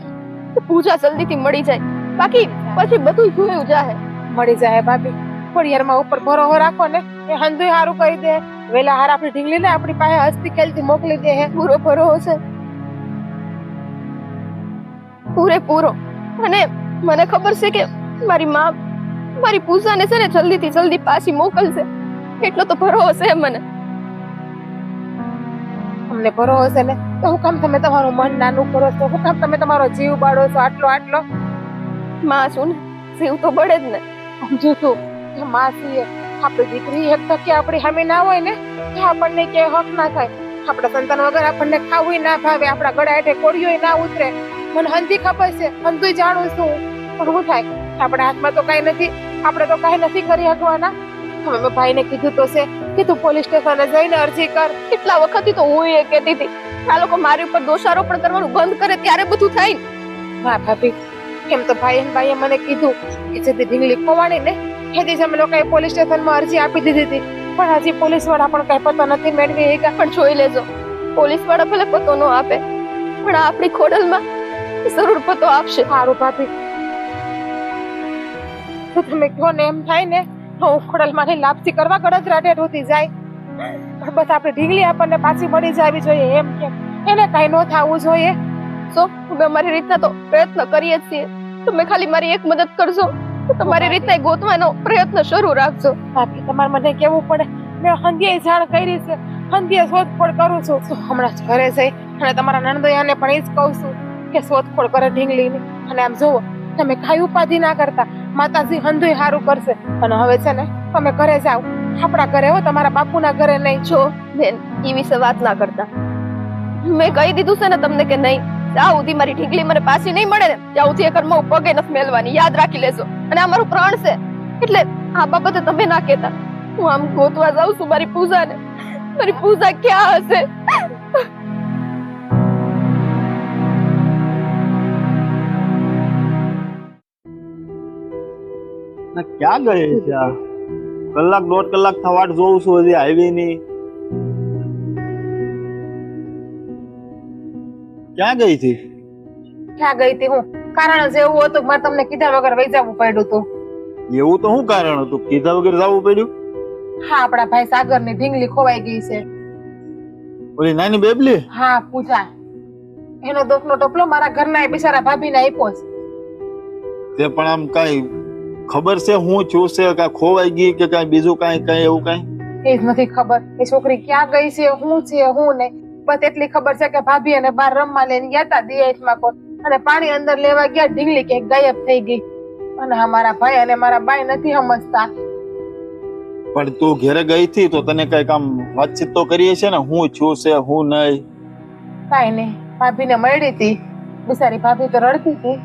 કે પૂજા જલ્દીથી મળી જાય. બાકી પછી બધું જોયું જાહે. મળી જાય ભાભી. થોડી વારમાં ઉપર ભરોસો રાખો ને એ હંધુય હારું કરી દે. વેલા હાર આપણી ઢીંગલીને આપણી પાસે હસતી ખેલતી મોકલી દે. પૂરો ભરોસો છે, પૂરેપૂરો. અને મને ખબર છે કે મારી માં મારી પૂજાને છે ને જલ્દીથી જલ્દી પાછી મોકલશે. એટલો તો ભરોસો છે મને. અમને ભરોસો છે ને તો હું કામ તમે તમારું મન નાનું કરો છો? હું કામ તમે તમારો જીવ બાળો છો આટલો? માં છું ને, જીવ તો બળે જ ને. સમજુ છું કે માં છીએ. આપણી દીકરી એક ટકે આપણી સામે ના હોય ને તો આપણને ક્યાંય હક ના થાય. આપણા સંતાન વગર આપણને ખાવું ના ભાવે, આપણા ગળા હેઠે કોળીઓ ના ઉતરે. મને હંધી ખબર છે, હંધુય જાણું છું. પણ શું થાય? આપણા હાથમાં તો કઈ નથી. આપણે તો કઈ નથી કરી શકવાના. હવે મેં ભાઈને કીધું તો છે કે તું પોલીસ સ્ટેશને જઈને અરજી કર. કેટલા વખતથી તો હું એ કહેતી હતી આ લોકો મારી ઉપર દોષારોપણ કરવાનું બંધ કરે ત્યારે બધું થાય ને. હા ભાભી, એમ તો ભાઈએ મને કીધું કે જેથી ઢીંગલી ખોવાણી ને એથી જ અમે લોકોએ પોલીસ સ્ટેશનમાં અરજી આપી દીધી હતી, પણ હજી પોલીસ વાળા પણ કઈ પતો નથી મેળવી એકા. પણ જોઈ લેજો, પોલીસ વાળા ભલે પતો ન આપે પણ આ આપણી ખોડલમાં જરૂર પતો આપશે. સારું ભાભી, તો તમે કહો ને એમ થાય ને તો હું ખોડલમાંથી લાપસી કરવા ગળતરા ટેટ હોતી જાય, પણ બસ આપણી ઢીંગલી આપણને પાછી મળી જવી જોઈએ. એમ કેમ એને કઈ ન થવું જોઈએ. સો અમે અમારી રીતના તો પ્રયત્ન કરીએ જ છીએ. તમે ખાલી મારી એક મદદ કરજો, તો તમારી રીતના ગોતવાનો પ્રયત્ન શરૂ રાખજો. બાકી તમારે મને કેવું પડે, મેં હંધીએ જાણ કરી છે, હંધીએ શોધખોળ કરું છું. તો હમણાં જ ઘરે જઈ અને તમારા નણદોયાને પણ એ જ કહું છું કે શોધખોળ કરે ઢીંગલીની. અને આમ જુઓ, તમે કાંઈ ઉપાધિ ના કરતા, માતાજી હંધુય સારું કરશે. અને હવે છે ને તમે ઘરે જાઓ, આપણા ઘરે હો, તમારા બાપુના ઘરે નહીં. જો બેન, એ વિશે વાત ના કરતા. મેં કહી દીધું છે ને તમને કે નહીં, જ્યાં સુધી મારી ઢીંગલી મને પાછી નહીં મળે ને ત્યાં સુધી એ ઘરમાં હું પગે નથી મેલવાની, યાદ રાખી લેજો. અને આ મારું પ્રાણ છે, એટલે આ બાબતે તમે ના કહેતા. હું આમ ગોતવા જાઉં છું મારી પૂજાને. મારી પૂજા ક્યાં હશે? ક્યાં ગઈ છે આ? કલાક 1.5 કલાક થવાટ જોઉં છું, હજી આવી નહીં. ક્યાં ગઈ હતી? ક્યાં ગઈ હતી હું? કારણ જ એવું હતું કે મારે તમને કીધા વગર વહી જવું પડ્યું હતું. એવું તો શું કારણ હતું કીધા વગર જવું પડ્યું? હા, આપણા ભાઈ સાગરની ઢીંગલી ખોવાઈ ગઈ છે. ઓલી નાની બેબલી? હા, પૂજા. એનો દોખનો ટોપલો મારા ઘરના બિચારા ભાભીને આપ્યો છે. તે પણ આમ કઈ ખબર છે હું છું છે કે ખોવાઈ ગઈ કે કઈ બીજું કઈ એવું કઈ? એ જ નથી ખબર એ છોકરી ક્યાં ગઈ છે, હું છે હું નહીં. બસ એટલી ખબર છે કે ભાભી અને બહાર રમવા લઈને ગયા હતા દિયાઈટમાં કોણ, અને પાણી અંદર લેવા ગયા, ઢીંગલી કે ગાયબ થઈ ગઈ. અને અમારા ભાઈ અને મારા બાઈ નથી સમજતા. પણ તું ઘરે ગઈ હતી તો તને કઈ કામ વાતચીત તો કરીએ છે ને, હું છું છે હું નહીં? કાઈ નહીં, ભાભીને મળી હતી. બિચારી ભાભી તો રડતી હતી.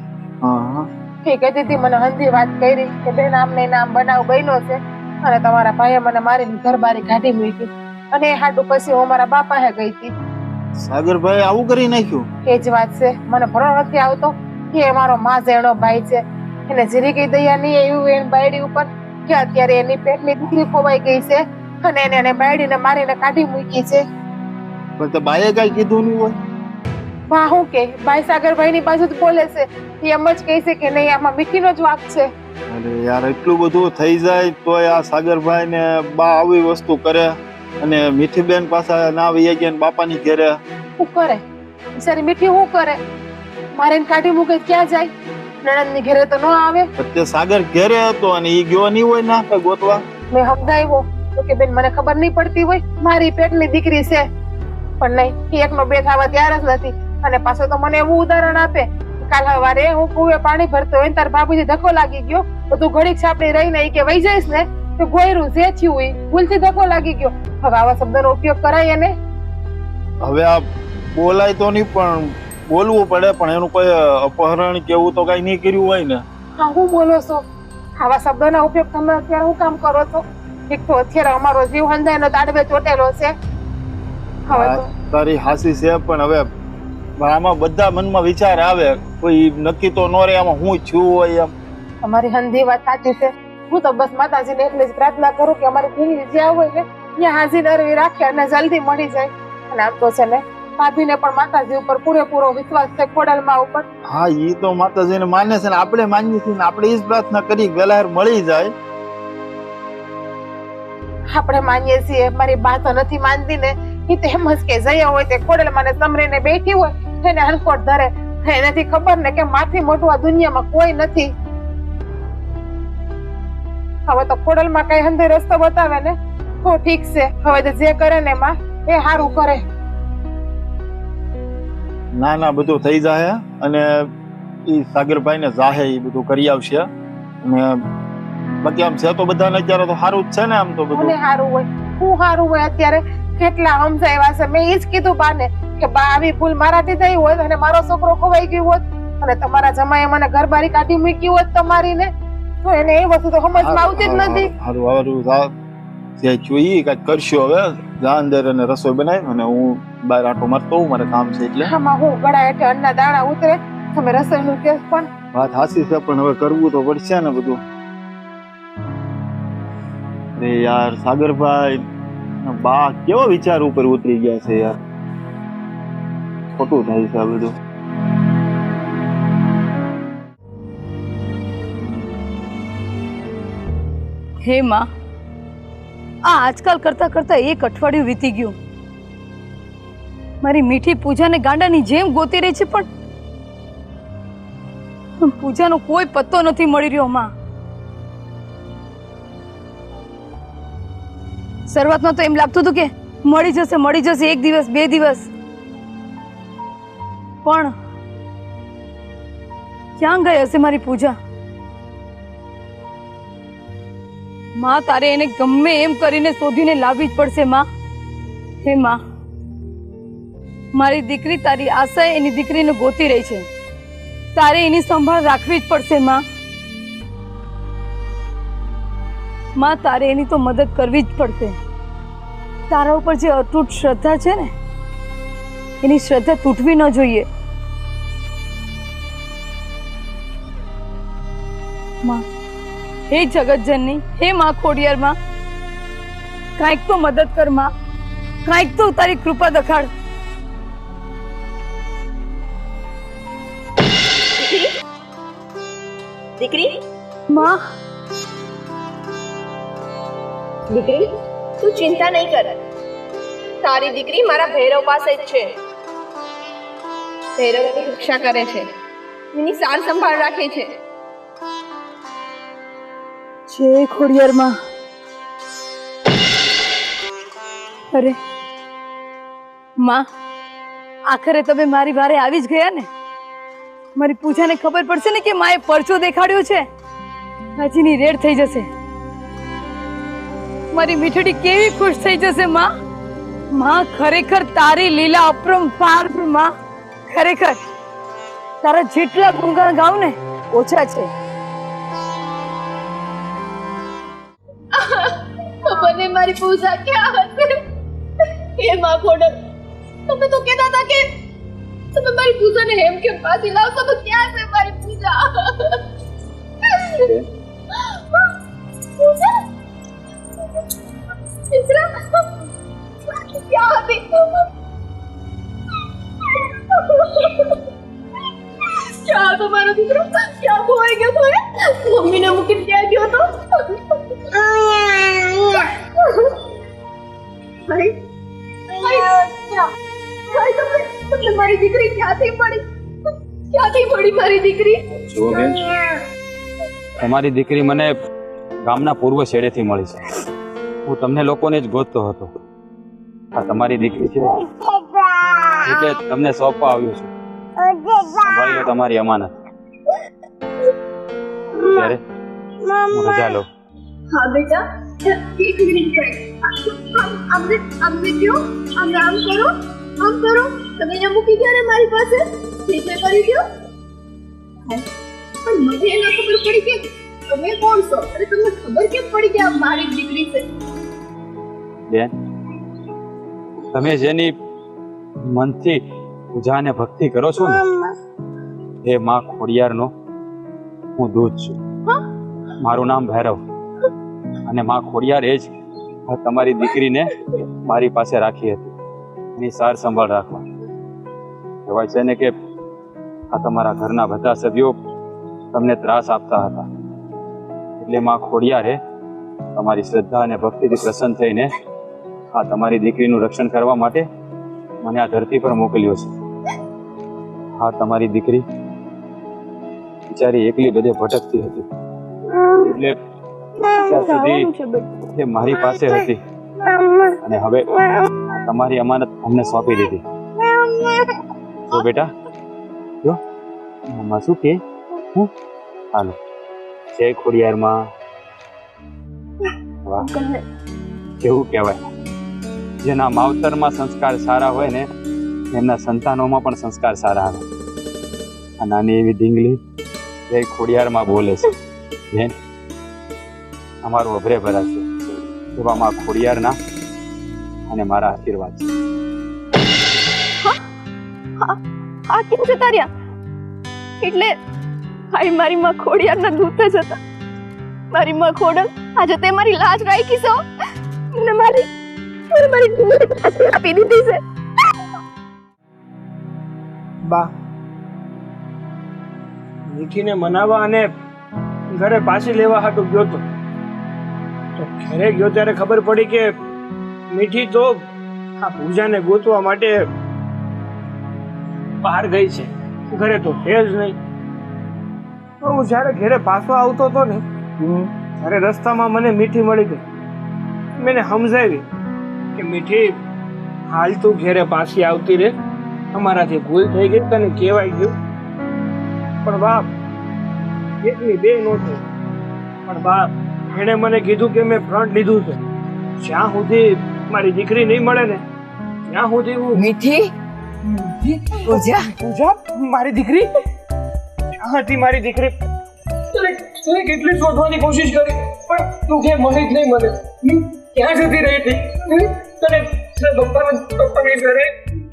હા, એ કહેતી હતી મને હંધી વાત કરી કે બેન આમને નામ બનાવ બન્યો છે અને તમારા ભાઈએ મને મારીને ઘર બારી કાઢી મૂકી. અને એ હાડું પછી હું મારા બાપા ગઈ હતી. સાગરભાઈ આવું કરી નાખ્યું? એ જ વાત છે, મને ભરો નથી આવતો કે મારો માં જેણો ભાઈ છે, એને જરી કઈ દયા નહીં એવું એની બાયડી ઉપર કે અત્યારે એની પેટની દીકરી ખોવાઈ ગઈ છે અને એને બાયડીને મારીને કાઢી મૂકી છે. પણ તે બાએ કઈ કીધું નહીં હોય? બા હું કે ભાઈ સાગરભાઈ ની બાજુ જ બોલે છે, એમ જ કહે છે કે નહીં આમાં મીઠીનો જ વાંક છે. અરે યાર, એટલું બધું થઈ જાય તોય આ સાગરભાઈ ને બા આવી વસ્તુ કરે અને મીઠી બેન પાછા ના વહી ગયા ને બાપાની ઘરે. શું કરે બિચારી મીઠી? શું કરે? મારે કાઢી મૂકે ક્યાં જાય? નણંદ ની ઘરે તો ન આવે. તે સાગર ઘરે હતો અને ઈ ગયો નહીં હોય ના કઈ ગોતવા? મેં સમજાવ્યો તો કે બેન મને ખબર નહીં પડતી હોય, મારી પેટની દીકરી છે. પણ નહીં, એકનો બે થવા તૈયાર જ નથી. અને પાછો તો મને એવું ઉદાહરણ આપે, કાલ સવારે હું કુએ પાણી ભરતો હોય તાર બાપુજી ધક્કો લાગી ગયો તો તું ઘડીક સાપડી રહીને કે વહી જઈશ ને તો ગોયરું જે થયું હોય ભૂલથી ધક્કો લાગી ગયો. હવે આવા શબ્દનો ઉપયોગ કરાય એને? હવે આ બોલાય તો નહીં પણ બોલવું પડે, પણ એનું કોઈ અપહરણ કેવું તો કઈ નહીં કર્યું હોય ને? હા, હું બોલો છો? આવા શબ્દોના ઉપયોગ તમે અત્યારે હું કામ કરો છો? એક તો અત્યારે અમારો જીવ હંધાઈનો તાડવે ચોટેલો છે. હવે તો તારી હાસી છે, પણ હવે આમાં બધા મનમાં વિચાર આવે, કોઈ નક્કી તો ન રહે આમાં હું છું હોય એમ. અમારી હંધી વાત સાચી છે. હું તો બસ માતાજીને એટલે જ પ્રાર્થના કરું કે અમારી ઢીંગલી જ્યાં હોય ને ત્યાં હાજરી નરવી રાખે અને જલ્દી મળી જાય. અને આમ તો છે ને ભાભીને પણ માતાજી ઉપર પૂરેપૂરો વિશ્વાસ છે, ખોડલમાં ઉપર. હા, ઈ તો માતાજીને માને છે ને આપણે માનીએ છીએ ને આપણે ઈ જ પ્રાર્થના કરી વેલા મળી જાય. આપણે માનીએ છીએ, મારી બા તો નથી માનતી ને. એ તો એમ જ કે જયા હોય તે ખોડલમાં સમરીને બેઠી હોય એને હનકોટ ધરે. એનાથી ખબર ને કે માથી મોટું આ દુનિયામાં કોઈ નથી. હવે તો ખોડલમાં કઈ હંધે રસ્તો બતાવે ને તો ઠીક છે. હવે તો જે કરે ને એમાં એ સારું કરે. ના ના, બધું થઈ જાય અને ઈ સાગરભાઈ ને જાહે ઈ બધું કરી આવશે. અને બાકી આમ છે તો બધાને અત્યારે તો સારું જ છે ને? આમ તો બધું સારું હોય. શું સારું હોય? અત્યારે કેટલા સમજાવ્યા છે. મેં એ જ કીધું બાને કે બા આવી ભૂલ મારાથી થઈ હોત અને મારો છોકરો ખોવાઈ ગયો હોત અને તમારા જમાએ મને ઘર બારી કાઢી મૂકી હોત તમારી ને, તો એને એ વસ્તુ તો સમજમાં આવતી જ નથી. સારું જે જોઈએ કઈક કરશો. હવે જા અંદર અને રસોઈ બનાવી અને હું બહાર આટો મારતો હોઉં, મારે કામ છે એટલે. આમાં હું ગળા હેઠે અન્નના દાણા ઉતરે તમે રસોઈનું કે પણ વાત હાસી છે પણ હવે કરવું તો પડશે ને બધું. અરે યાર સાગરભાઈ બા કેવો વિચાર ઉપર ઉતરી ગયા છે યાર. ખોટું થાય છે આ બધું. હે માં, આ આજકાલ કરતા કરતા એક અઠવાડિયું વીતી ગયું. મારી મીઠી પૂજાને ગાંડાની જેમ ગોતી રહી છે, પણ પૂજાનો કોઈ પત્તો નથી મળી રહ્યો માં. શરૂઆતમાં તો એમ લાગતું હતું કે મળી જશે એક દિવસ બે દિવસ, પણ ક્યાં ગઈ હશે મારી પૂજા? માં, તારે એને ગમે એમ કરીને શોધીને લાવવી જ પડશે માં. હે માં, મારી દીકરી તારી આશાએ એની દીકરીને ગોતી રહી છે. તારે એની સંભાળ રાખવી જ પડશે માં. માં, તારે એની તો મદદ કરવી જ પડશે. તારા ઉપર જે અતૂટ શ્રદ્ધા છે ને, એની શ્રદ્ધા તૂટવી ન જોઈએ માં. હે જગતજનની, હે માં ખોડિયાર માં, કાંઈક તો મદદ કર માં, કાંઈક તો તારી કૃપા દેખાડ. દીકરી, માં, દીકરી, તું ચિંતા નહીં કર. તારી દીકરી મારા ભૈરવ પાસે જ છે. ભૈરવ એની રક્ષા કરે છે, એની સાર સંભાળ રાખે છે. જય ખોડિયાર માં. અરે માં, આખરે તમે મારી વારે આવી જ ગયા ને. મારી પૂજાને ખબર પડશે ને કે માએ પરચો દેખાડ્યો છે. હાજીની રેડ થઈ જશે. મારી મીઠડી કેવી ખુશ થઈ જશે માં. માં, ખરેખર તારી લીલા અપરંપાર છે માં. ખરેખર તારા જેટલા ગુણગાન ગાવ ને ઓછા છે. મને મારી પૂજા ક્યાં હશે? હે માં ખોડલ, તમે તો કહેતા હતા કે તમે મારી પૂજાને હેમ કેમ પાછી લાવશો, તો ક્યાં છે મારી પૂજા? પૂજા, ચિત્રા, ક્યાં હતી? ક્યાં હતો મારો દીકરો? ક્યાં ખોવાઈ ગયો હતો? મમ્મીને મૂકીને ક્યાં ગયો હતો? તમને મારી દીકરી ક્યાંથી મળી? ક્યાંથી મળી મારી દીકરી? જુઓ બેન, તમારી દીકરી મને ગામના પૂર્વ છેડેથી મળી છે. હું તમને લોકોને જ ગોતતો હતો. આ તમારી દીકરી છે એટલે તમને સોંપવા આવ્યો છું. સંભાળી લો તમારી અમાનત. ત્યારે હું રજા લઉં. हाँ बेटा, एक मिनट हमने क्यों हम करो તમે અહીંયા મૂકી ગયા ને મારી પાસે નીચે કરી દો. પણ મને એ ખબર પડી કે તમે કોણ છો? અરે તમને ખબર કેમ પડી કે આ મારી દીકરી છે? બેન, તમે જેની મનથી પૂજા અને ભક્તિ કરો છો ને, એ માં ખોડિયારનો હું દૂત છું. મારું નામ ભૈરવ, અને માં ખોડિયાર એ જ આ તમારી દીકરીને મારી પાસે રાખી હતી, એની સાર સંભાળ રાખવા. કહેવાય છે ને કે આ તમારા ઘરના બધા સભ્યો તમને ત્રાસ આપતા હતા, એટલે માં ખોડિયારે તમારી શ્રદ્ધા અને ભક્તિથી પ્રસન્ન થઈને આ તમારી દીકરીનું રક્ષણ કરવા માટે મને આ ધરતી પર મોકલ્યો છે. આ તમારી દીકરી બિચારી એકલી બધે ભટકતી હતી, એટલે ત્યાં સુધી એ મારી પાસે હતી, અને હવે તમારી અમાનત અમને સોંપી દીધી. જો બેટા, જો મમ્મા શું કે હાલો. જય ખોડિયારમાં. વાહ, કેવું કહેવાય, જેના માવતરમાં સંસ્કાર સારા હોય ને એમના સંતાનોમાં પણ સંસ્કાર સારા આવે. આ નાની એવી ઢીંગલી જય ખોડિયારમાં બોલે છે. બેન, અમારું અભરે ભરા છે એવા માં ખોડિયારના અને મારા આશીર્વાદ છે. આ કેમ છે તાર્યા? એટલે ભાઈ મારી માં ખોડિયારના દૂત જ હતા. મારી માં ખોડલ આજે તે મારી લાજ રાખી છો ને મારી જિંદગી આપી દીધી છે. બા મીઠીને મનાવવા અને ઘરે પાછી લેવા હાટુ ગયો તો ઘરે ગયો ત્યારે ખબર પડી કે મીઠી તો આ પૂજાને ગોતવા માટે બહાર ગઈ છે, ઘરે તો છે જ નહીં. હું જ્યારે ઘરે પાછો આવતો હતો ને ત્યારે રસ્તામાં મને મીઠી મળી ગઈ. મેને સમજાવી કે મીઠી હાલ તું ઘરે પાછી આવતી રે, અમારાથી ભૂલ થઈ ગઈ તને કહેવાય ગયું. પણ બાપ એકની બે નો થઈ. પણ બાપ એણે મને કીધું કે મેં ફ્રન્ટ લીધું છે, જ્યાં સુધી મારી દીકરી નહીં મળે ને ત્યાં સુધી હું મીઠી પૂજા પૂજા મારી દીકરી ક્યાં હતી મારી દીકરી? તું કેટલી શોધવાની કોશિશ કરી પણ તું કે મળી જ નહીં મને. ક્યાં જતી રહી હતી? તને પપ્પાની ઘરે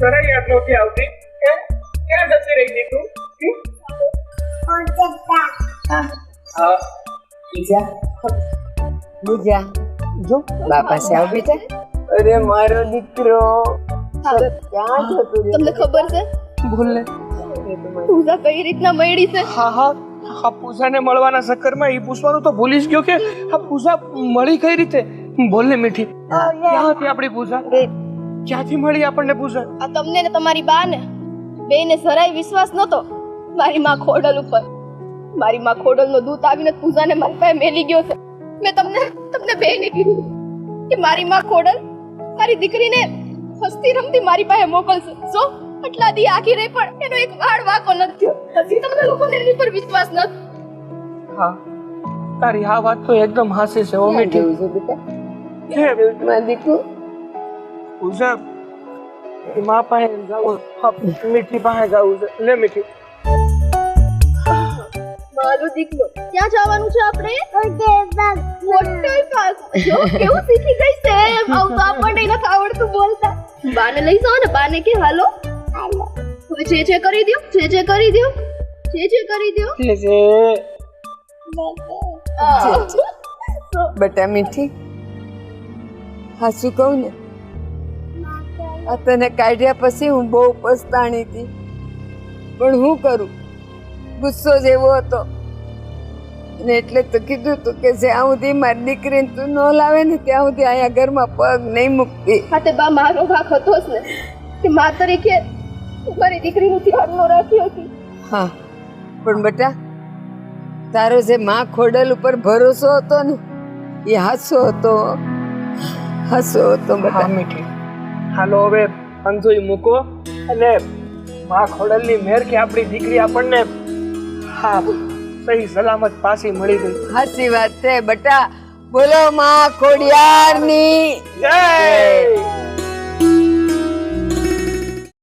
જરાય યાદ નહોતી આવતી. ક્યાં જતી રહી હતી તું? હા પૂજા જો બાપા છે આવ બેટા. અરે મારો દીકરો ક્યાં છો તું? તમને ખબર છે ભૂલ ને પૂજા કઈ રીતના મળી છે? હા આ પૂજાને મળવાના ચક્કરમાં એ પૂછવાનું તો ભૂલી જ ગયો કે આ પૂજા મળી કઈ રીતે. બોલ ને મીઠી, ક્યાં હતી આપણી પૂજા? ક્યાંથી મળી આપણને પૂજા? આ તમને ને તમારી બા ને બેયને જરાય વિશ્વાસ નતો મારી માં ખોડલ ઉપર. મારી માં ખોડલ નો દૂત આવીને પૂજાને મારી પાસે મેલી ગયો છે. મેં તમને બેયને કીધું કે મારી માં ખોડલ મારી દીકરીને હસતી રમતી મારી પાસે મોકલશે. જો આટલા દી આખી રહી પણ એનો એક વાળ વાકો નથી થયો. હજી તમને લોકોને એની પર વિશ્વાસ નથી. હા તારી આ વાત તો એકદમ હાસી છે. ઓ મીઠી કેવું છે બેટા? કે મારો દીકરો પૂજા માં પાસે જાવું, મીઠી પાસે જાવું છે. લે મીઠી મારો દીકરો ક્યાં જવાનું છે આપણે? Water park. જો કેવું શીખી ગઈ છે. આવું તો આપણને નથી આવડતું બોલતા. બાને લઈ જાઓ ને, બાને કે હાલો હવે જે કરી દો, જે કરી દો, જે કરી દો. બેટા મીઠી હા શું કહું ને, આ તને કાઢ્યા પછી હું બહુ પસ્તાણી હતી, પણ હું કરું ગુસ્સો જેવો હતો ને એટલે તો કીધું તું કે જ્યાં સુધી મારી દીકરીને તું ન લાવે ને ત્યાં સુધી અહીંયા ઘરમાં પગ નહીં મૂકતી. હા તે બા મારો વાંક હતો જ ને કે મા તરીકે મારી દીકરીનું ધ્યાન ન રાખ્યું હતું. હા પણ બેટા તારો જે માં ખોડલ ઉપર ભરોસો હતો ને એ હાસો હતો, હાસો હતો બેટા. મીઠી હાલો હવે અંજોઈ મૂકો અને માં ખોડલની મેર કે આપણી દીકરી આપણને હા સહી સલામત પાછી મળી ગઈ. હાચી વાત છે બેટા. બોલો માં ખોડિયારની જય